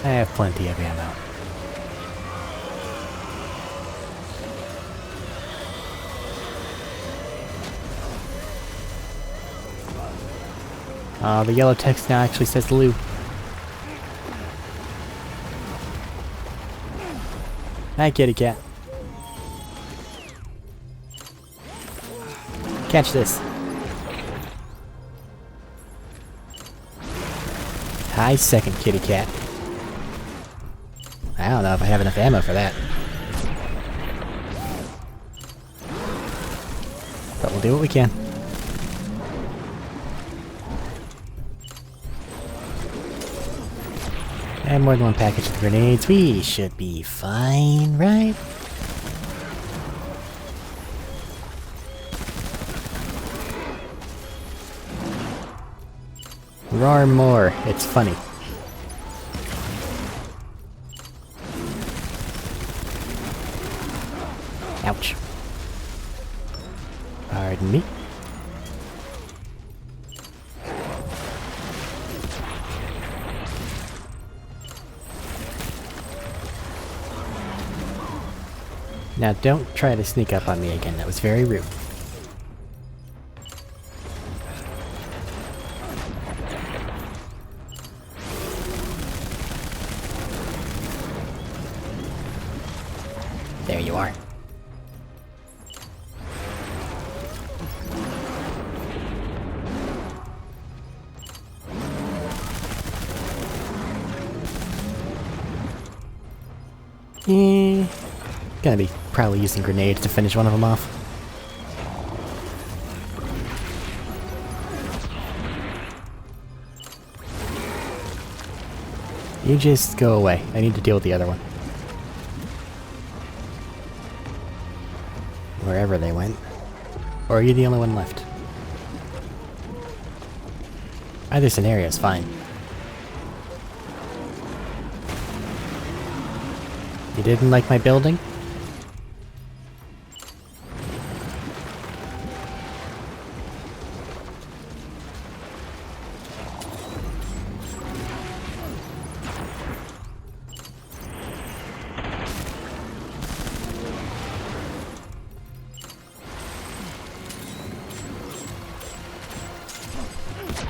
I have plenty of ammo. The yellow text now actually says Lou. Hi, kitty cat. Catch this. Hi, second kitty cat. I don't know if I have enough ammo for that. But we'll do what we can. And more than one package of grenades. We should be fine, right? Roar more. It's funny. Ouch. Pardon me. Now don't try to sneak up on me again, that was very rude. There you are. Gonna be probably using grenades to finish one of them off. You just go away. I need to deal with the other one. Wherever they went. Or are you the only one left? Either scenario is fine. You didn't like my building?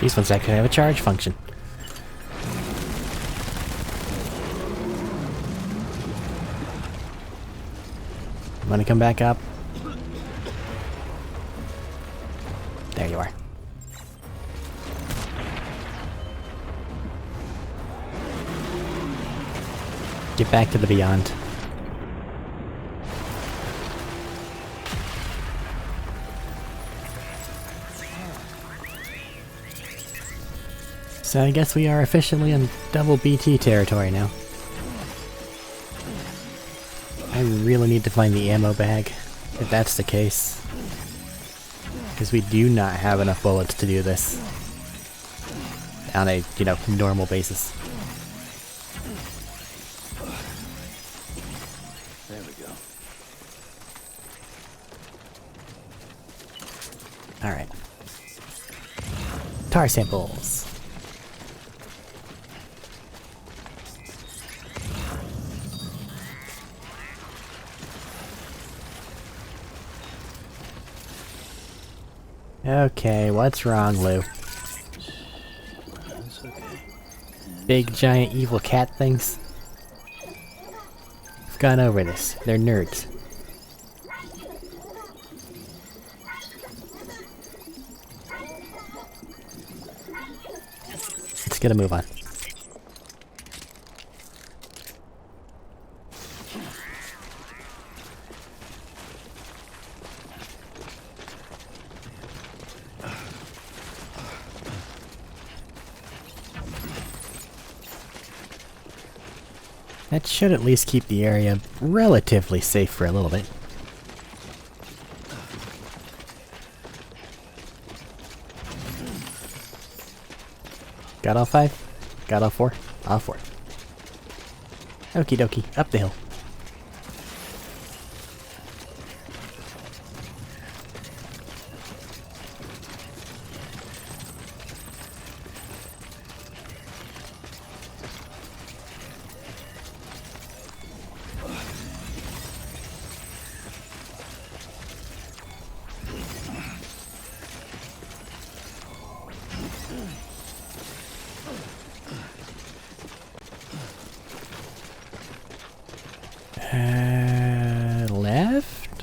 These ones actually have a charge function. Wanna come back up? There you are. Get back to the beyond. So I guess we are officially in double BT territory now. I really need to find the ammo bag, if that's the case. Because we do not have enough bullets to do this. On a, normal basis. Tar samples. Okay, what's wrong, Lou? That's okay. Big, giant, evil cat things? We've gone over this. They're nerds. Let's get a move on. That should at least keep the area relatively safe for a little bit. Got all 5? Got all 4? All 4. Okie dokie, up the hill. Left?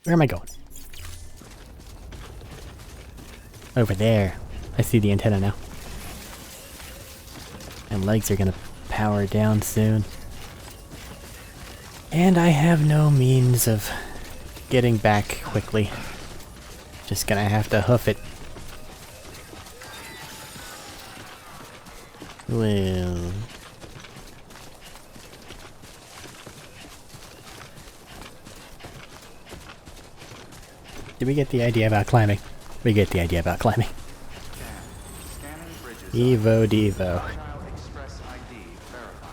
Where am I going? Over there. I see the antenna now. And legs are gonna power down soon. And I have no means of getting back quickly. Just gonna have to hoof it. Well... Did we get the idea about climbing? We get the idea about climbing. Scanning bridges. Evo Devo. Nile Express ID verified.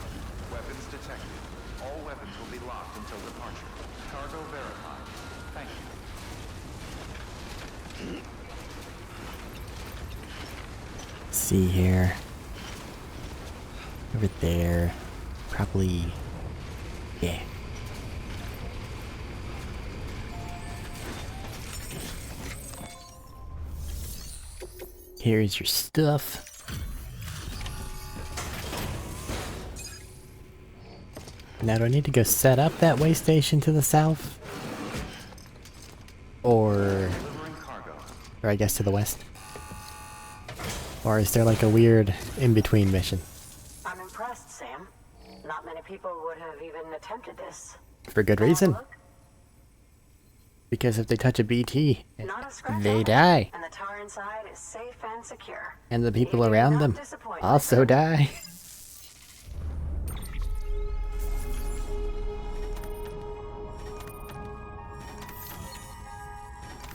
Weapons detected. All weapons will be locked until departure. Cargo verified. Thank you. See here. Over there. Probably... Yeah. Here's your stuff. Now do I need to go set up that way station to the south? Or I guess to the west? Or is there like a weird in-between mission? I'm impressed, Sam. Not many people would have even attempted this. For good reason. Because if they touch a BT, they die. And the tar inside is safe and secure. And the people around them also die.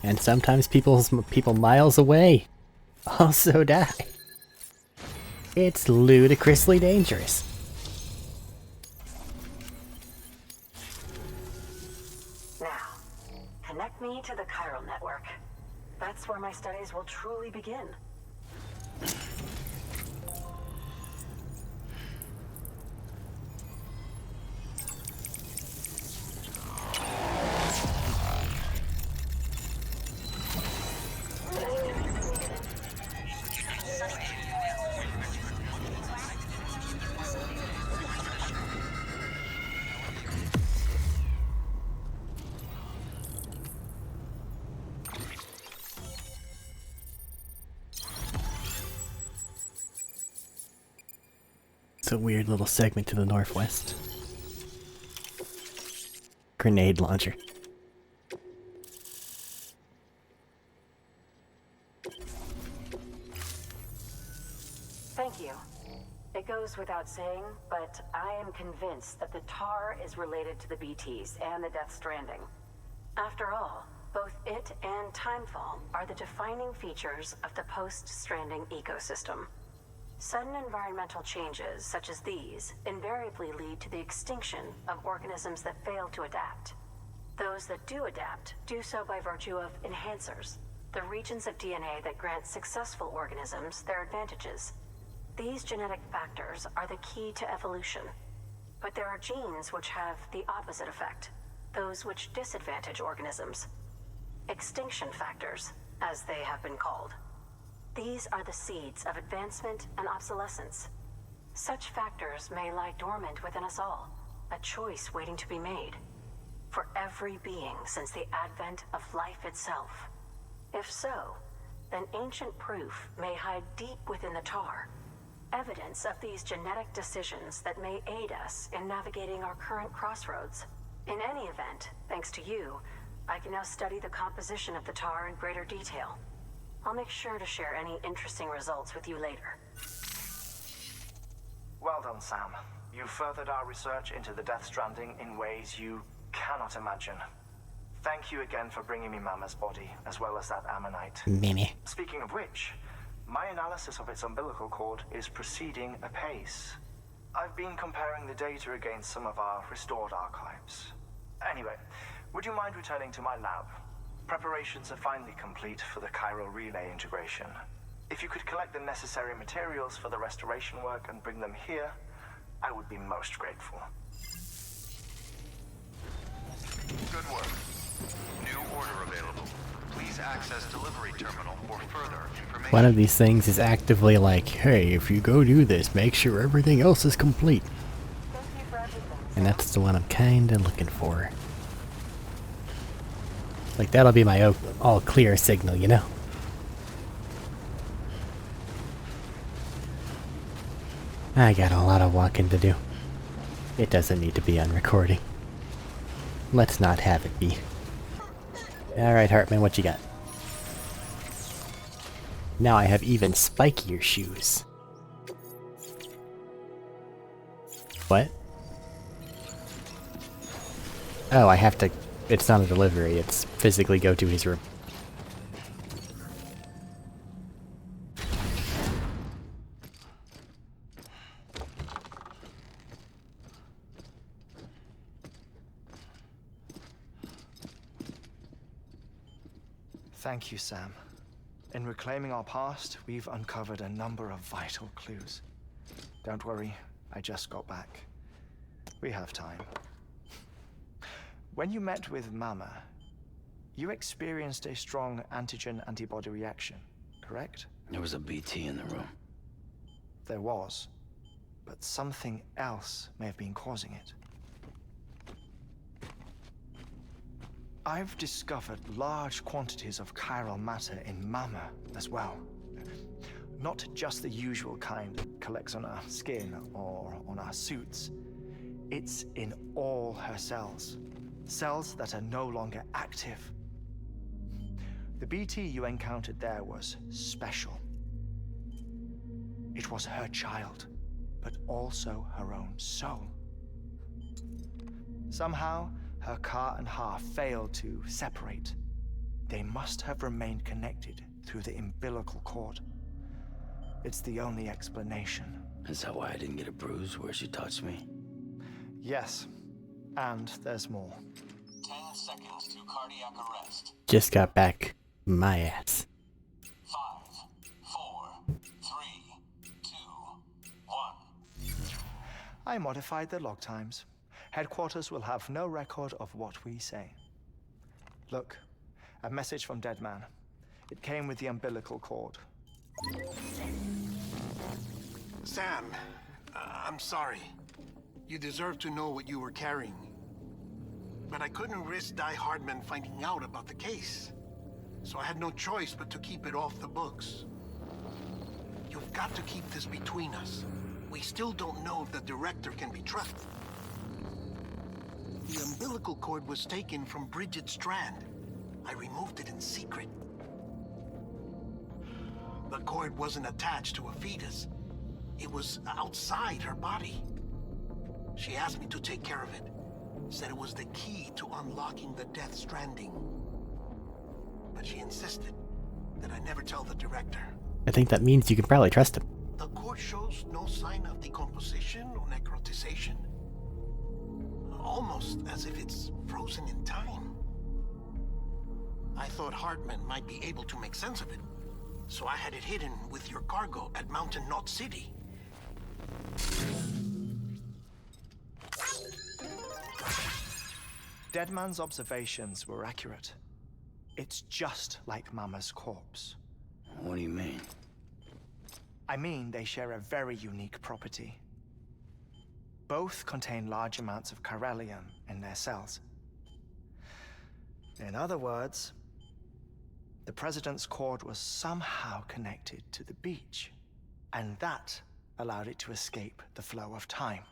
And sometimes people miles away also die. It's ludicrously dangerous. Now, connect me to the chiral network. That's where my studies will truly begin. It's a weird little segment to the northwest. Grenade launcher. Thank you. It goes without saying, but I am convinced that the tar is related to the BTs and the Death Stranding. After all, both it and Timefall are the defining features of the post-Stranding ecosystem. Sudden environmental changes such as these invariably lead to the extinction of organisms that fail to adapt. Those that do adapt do so by virtue of enhancers, the regions of DNA that grant successful organisms their advantages. These genetic factors are the key to evolution. But there are genes which have the opposite effect, those which disadvantage organisms. Extinction factors, as they have been called. These are the seeds of advancement and obsolescence. Such factors may lie dormant within us all, a choice waiting to be made. For every being since the advent of life itself. If so, then ancient proof may hide deep within the tar, evidence of these genetic decisions that may aid us in navigating our current crossroads. In any event, thanks to you, I can now study the composition of the tar in greater detail. I'll make sure to share any interesting results with you later. Well done, Sam. You furthered our research into the Death Stranding in ways you cannot imagine. Thank you again for bringing me Mama's body, as well as that ammonite. Mimi. Speaking of which, my analysis of its umbilical cord is proceeding apace. I've been comparing the data against some of our restored archives. Anyway, would you mind returning to my lab? Preparations are finally complete for the chiral relay integration. If you could collect the necessary materials for the restoration work and bring them here, I would be most grateful. Good work. New order available. Please access delivery terminal for further information. One of these things is actively like, hey, if you go do this, make sure everything else is complete. And that's the one I'm kinda looking for. Like, that'll be my all clear signal, you know? I got a lot of walking to do. It doesn't need to be on recording. Let's not have it be. Alright, Hartman, what you got? Now I have even spikier shoes. What? Oh, I have to... It's not a delivery, it's physically go to his room. Thank you, Sam. In reclaiming our past, we've uncovered a number of vital clues. Don't worry, I just got back. We have time. When you met with Mama, you experienced a strong antigen-antibody reaction, correct? There was a BT in the room. There was, but something else may have been causing it. I've discovered large quantities of chiral matter in Mama as well. Not just the usual kind that collects on our skin or on our suits. It's in all her cells. Cells that are no longer active. The BT you encountered there was special. It was her child, but also her own soul. Somehow, her car and half failed to separate. They must have remained connected through the umbilical cord. It's the only explanation. Is that why I didn't get a bruise where she touched me? Yes, and there's more. 10 seconds to cardiac arrest. Just got back my ass. 5, 4, 3, 2, 1. I modified the log times. Headquarters will have no record of what we say. Look, a message from Deadman. It came with the umbilical cord. Sam, I'm sorry. You deserve to know what you were carrying. But I couldn't risk Die Hardman finding out about the case. So I had no choice but to keep it off the books. You've got to keep this between us. We still don't know if the director can be trusted. The umbilical cord was taken from Bridget Strand. I removed it in secret. The cord wasn't attached to a fetus. It was outside her body. She asked me to take care of it. Said it was the key to unlocking the Death Stranding. But she insisted that I never tell the director. I think that means you can probably trust him. The cord shows no sign of decomposition or necrotization. Almost as if it's frozen in time. I thought Hartman might be able to make sense of it. So I had it hidden with your cargo at Mountain Knot City. Deadman's observations were accurate. It's just like Mama's corpse. What do you mean? I mean, they share a very unique property. Both contain large amounts of chiralium in their cells. In other words, the President's cord was somehow connected to the beach, and that allowed it to escape the flow of time.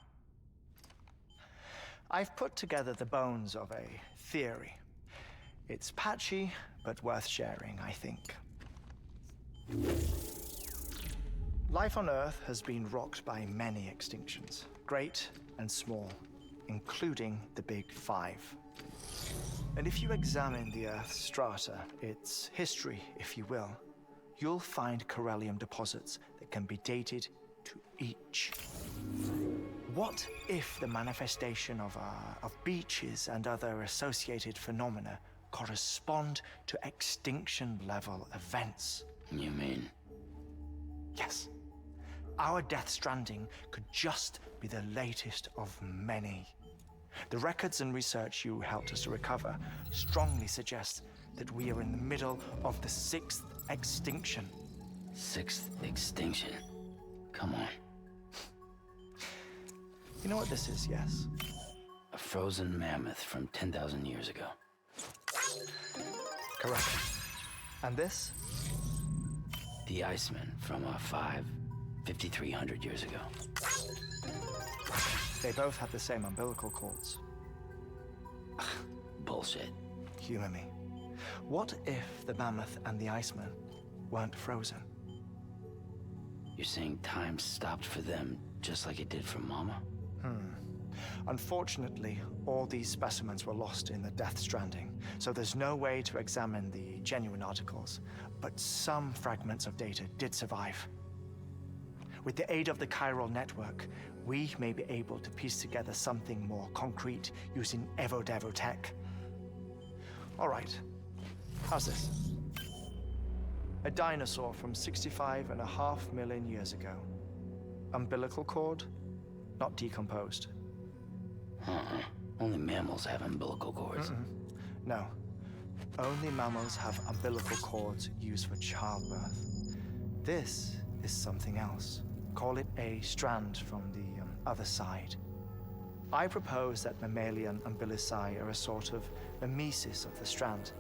I've put together the bones of a theory. It's patchy, but worth sharing, I think. Life on Earth has been rocked by many extinctions, great and small, including the Big Five. And if you examine the Earth's strata, its history, if you will, you'll find chiralium deposits that can be dated to each. What if the manifestation of beaches and other associated phenomena correspond to extinction-level events? You mean? Yes. Our Death Stranding could just be the latest of many. The records and research you helped us to recover strongly suggest that we are in the middle of the 6th extinction. 6th extinction? Come on. You know what this is, yes? A frozen mammoth from 10,000 years ago. Correct. And this? The Iceman from 5,300 years ago. They both have the same umbilical cords. Bullshit. Humor me. What if the mammoth and the Iceman weren't frozen? You're saying time stopped for them just like it did for Mama? Unfortunately, all these specimens were lost in the Death Stranding, so there's no way to examine the genuine articles, but some fragments of data did survive. With the aid of the chiral network, we may be able to piece together something more concrete using Evo-Devo tech. All right, how's this? A dinosaur from 65.5 million years ago. Umbilical cord, not decomposed. Only mammals have umbilical cords. No. Only mammals have umbilical cords used for childbirth. This is something else. Call it a strand from the other side. I propose that mammalian umbilici are a sort of mimesis of the strand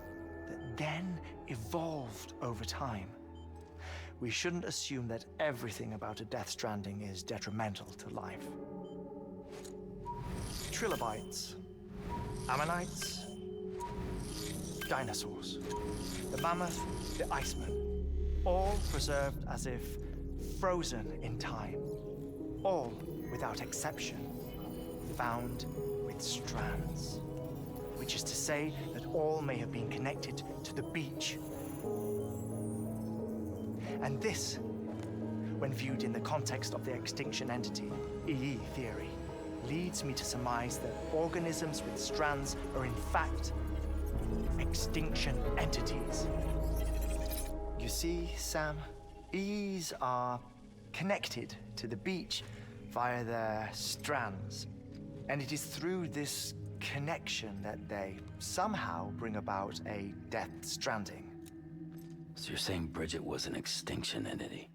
that then evolved over time. We shouldn't assume that everything about a Death Stranding is detrimental to life. Trilobites, ammonites, dinosaurs, the mammoth, the Iceman, all preserved as if frozen in time, all without exception, found with strands, which is to say that all may have been connected to the beach. And this, when viewed in the context of the extinction entity, EE theory, leads me to surmise that organisms with strands are in fact extinction entities. You see, Sam, EEs are connected to the beach via their strands. And it is through this connection that they somehow bring about a Death Stranding. So you're saying Bridget was an extinction entity?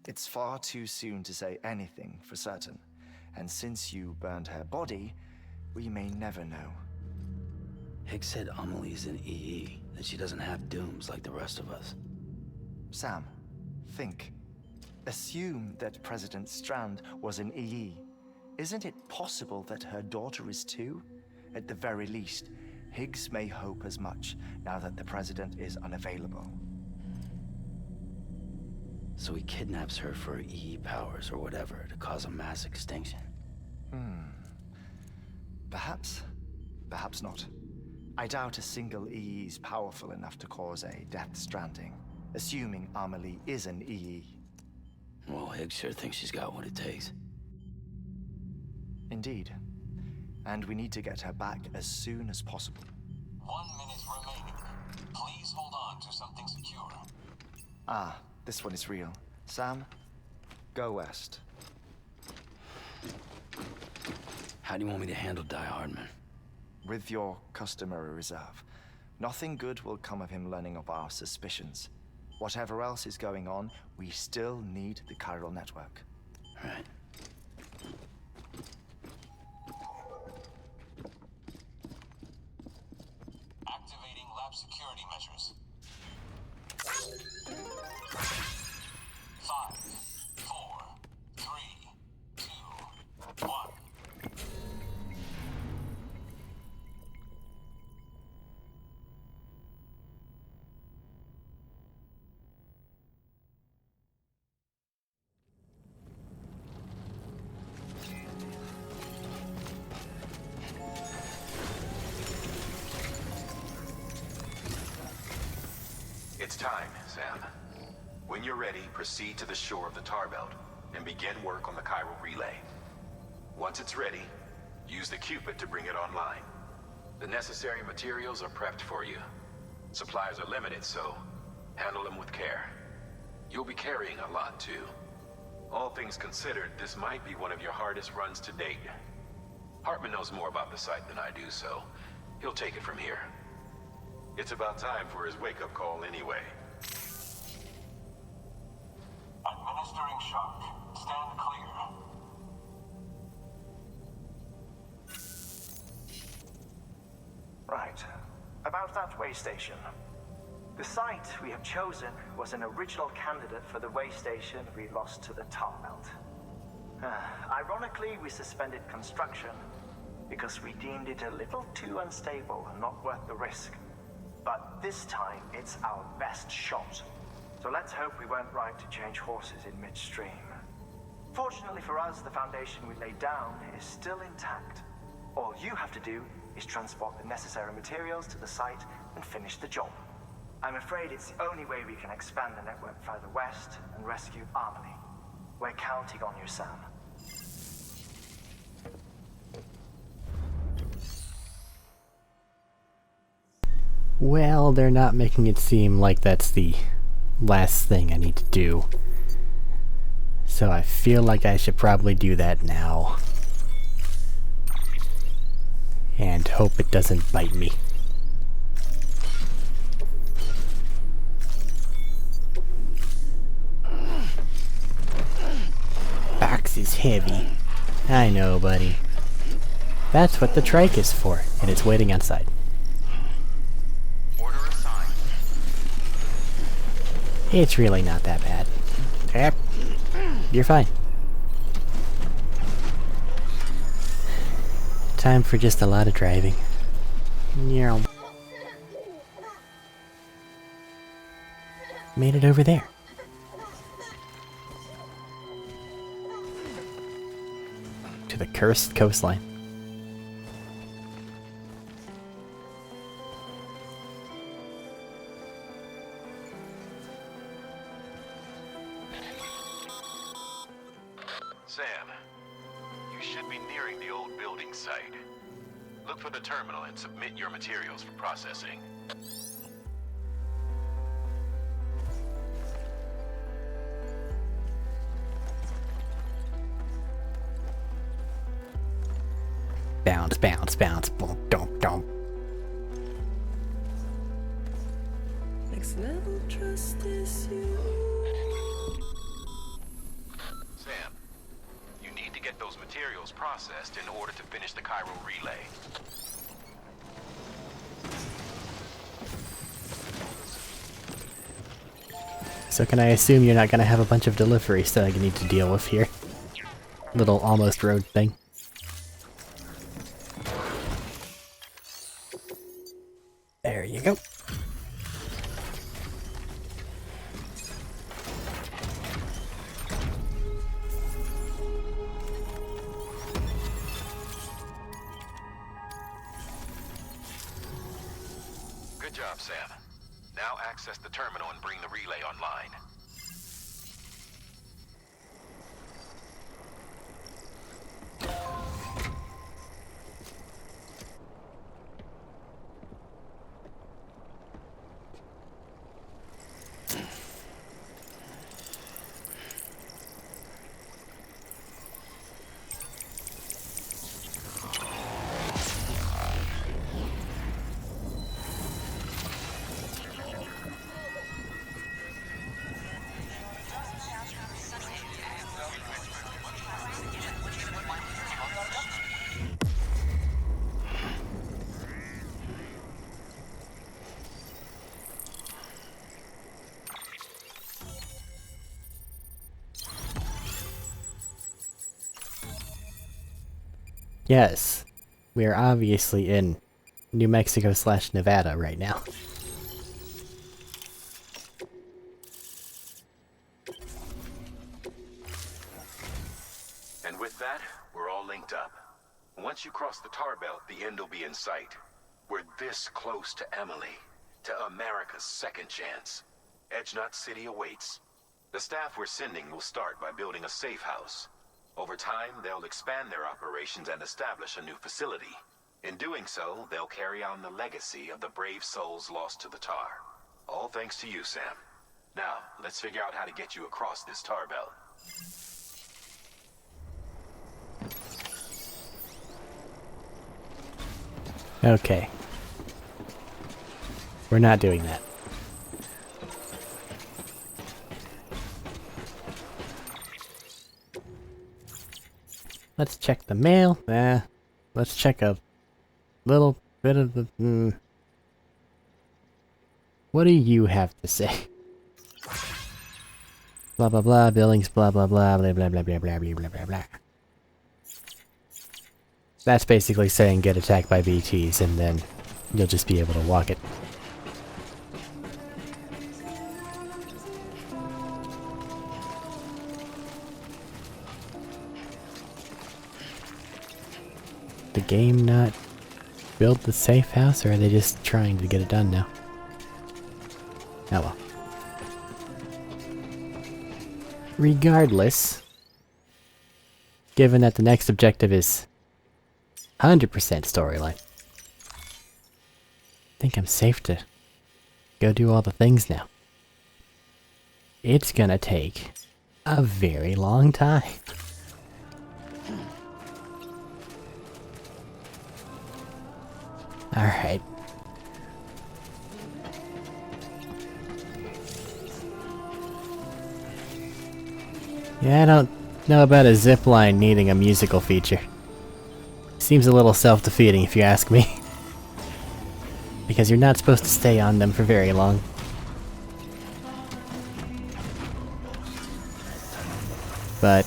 It's far too soon to say anything for certain. And since you burned her body, we may never know. Higgs said Amelie's an EE, that she doesn't have dooms like the rest of us. Sam, think. Assume that President Strand was an EE. Isn't it possible that her daughter is too? At the very least, Higgs may hope as much now that the President is unavailable. So he kidnaps her for EE powers or whatever to cause a mass extinction. Perhaps. Perhaps not. I doubt a single EE is powerful enough to cause a Death Stranding, assuming Amelie is an EE. Well, Higgs sure thinks she's got what it takes. Indeed. And we need to get her back as soon as possible. 1 minute remaining. Please hold on to something secure. Ah, this one is real. Sam, go west. How do you want me to handle Die Hardman? With your customary reserve. Nothing good will come of him learning of our suspicions. Whatever else is going on, we still need the chiral network. Right. Activating lab security measures. 5, 4, 3, 2, 1. It's time, Sam. When you're ready, proceed to the shore of the tar belt and begin work on the chiral relay. Once it's ready, use the Cupid to bring it online. The necessary materials are prepped for you. Supplies are limited, so handle them with care. You'll be carrying a lot, too. All things considered, this might be one of your hardest runs to date. Hartman knows more about the site than I do, so he'll take it from here. It's about time for his wake-up call anyway. Administering shock. Stand clear. Right. About that way station. The site we have chosen was an original candidate for the way station we lost to the tar belt. Ironically, we suspended construction because we deemed it a little too unstable and not worth the risk. But this time, it's our best shot. So let's hope we weren't right to change horses in midstream. Fortunately for us, the foundation we laid down is still intact. All you have to do is transport the necessary materials to the site and finish the job. I'm afraid it's the only way we can expand the network further west and rescue Amelie. We're counting on you, Sam. Well, they're not making it seem like that's the last thing I need to do. So I feel like I should probably do that now. And hope it doesn't bite me. Box is heavy. I know, buddy. That's what the trike is for, and it's waiting outside. Order assigned. It's really not that bad. Yep. You're fine. Time for just a lot of driving. Yeah. Made it over there. To the cursed coastline. Sam, you should be nearing the old building site. Look for the terminal and submit your materials for processing. Bounce, bounce, bounce. Boom, dum, dum. Next level trust is you. Sam, you need to get those materials processed in order to finish the chiral relay. So can I assume you're not gonna have a bunch of deliveries that I need to deal with here? Little almost road thing. There you go. Good job, Sam. Now access the terminal and bring the relay online. Yes, we are obviously in New Mexico / Nevada right now. And with that, we're all linked up. Once you cross the tar belt, the end will be in sight. We're this close to Emily, to America's second chance. Edgenut City awaits. The staff we're sending will start by building a safe house. Over time, they'll expand their operations and establish a new facility. In doing so, they'll carry on the legacy of the brave souls lost to the tar. All thanks to you, Sam. Now, let's figure out how to get you across this tar belt. Okay. We're not doing that. Let's check the mail. Let's check a little bit of the... What do you have to say? Blah blah blah, billings, blah blah blah, blah blah blah blah blah blah blah blah blah. That's basically saying get attacked by BTs and then you'll just be able to walk it. The game not build the safe house, or are they just trying to get it done now? Oh well. Regardless, given that the next objective is 100% storyline, I think I'm safe to go do all the things now. It's gonna take a very long time. Alright. Yeah, I don't know about a zipline needing a musical feature. Seems a little self-defeating if you ask me. Because you're not supposed to stay on them for very long. But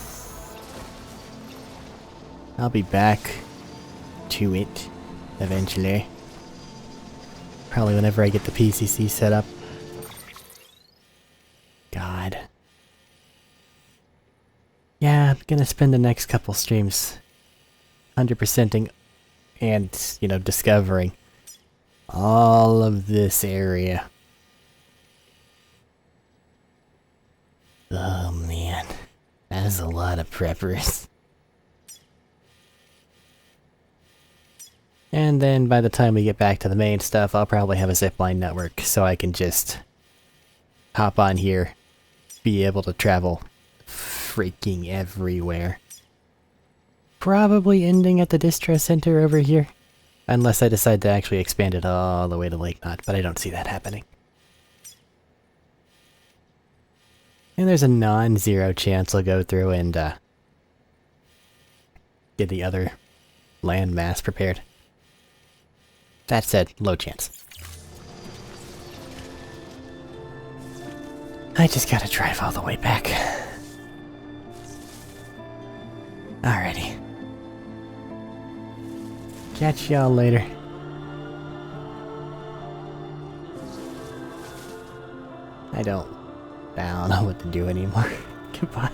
I'll be back to it eventually. Probably whenever I get the PCC set up. God. Yeah, I'm gonna spend the next couple streams 100%ing and, you know, discovering all of this area. Oh man, that's a lot of preppers. And then by the time we get back to the main stuff, I'll probably have a zipline network so I can just hop on here, be able to travel freaking everywhere. Probably ending at the distro center over here, unless I decide to actually expand it all the way to Lake Knot, but I don't see that happening. And there's a non-zero chance I'll go through and get the other landmass prepared. That said, low chance. I just gotta drive all the way back. Alrighty. Catch y'all later. I don't know what to do anymore. Goodbye.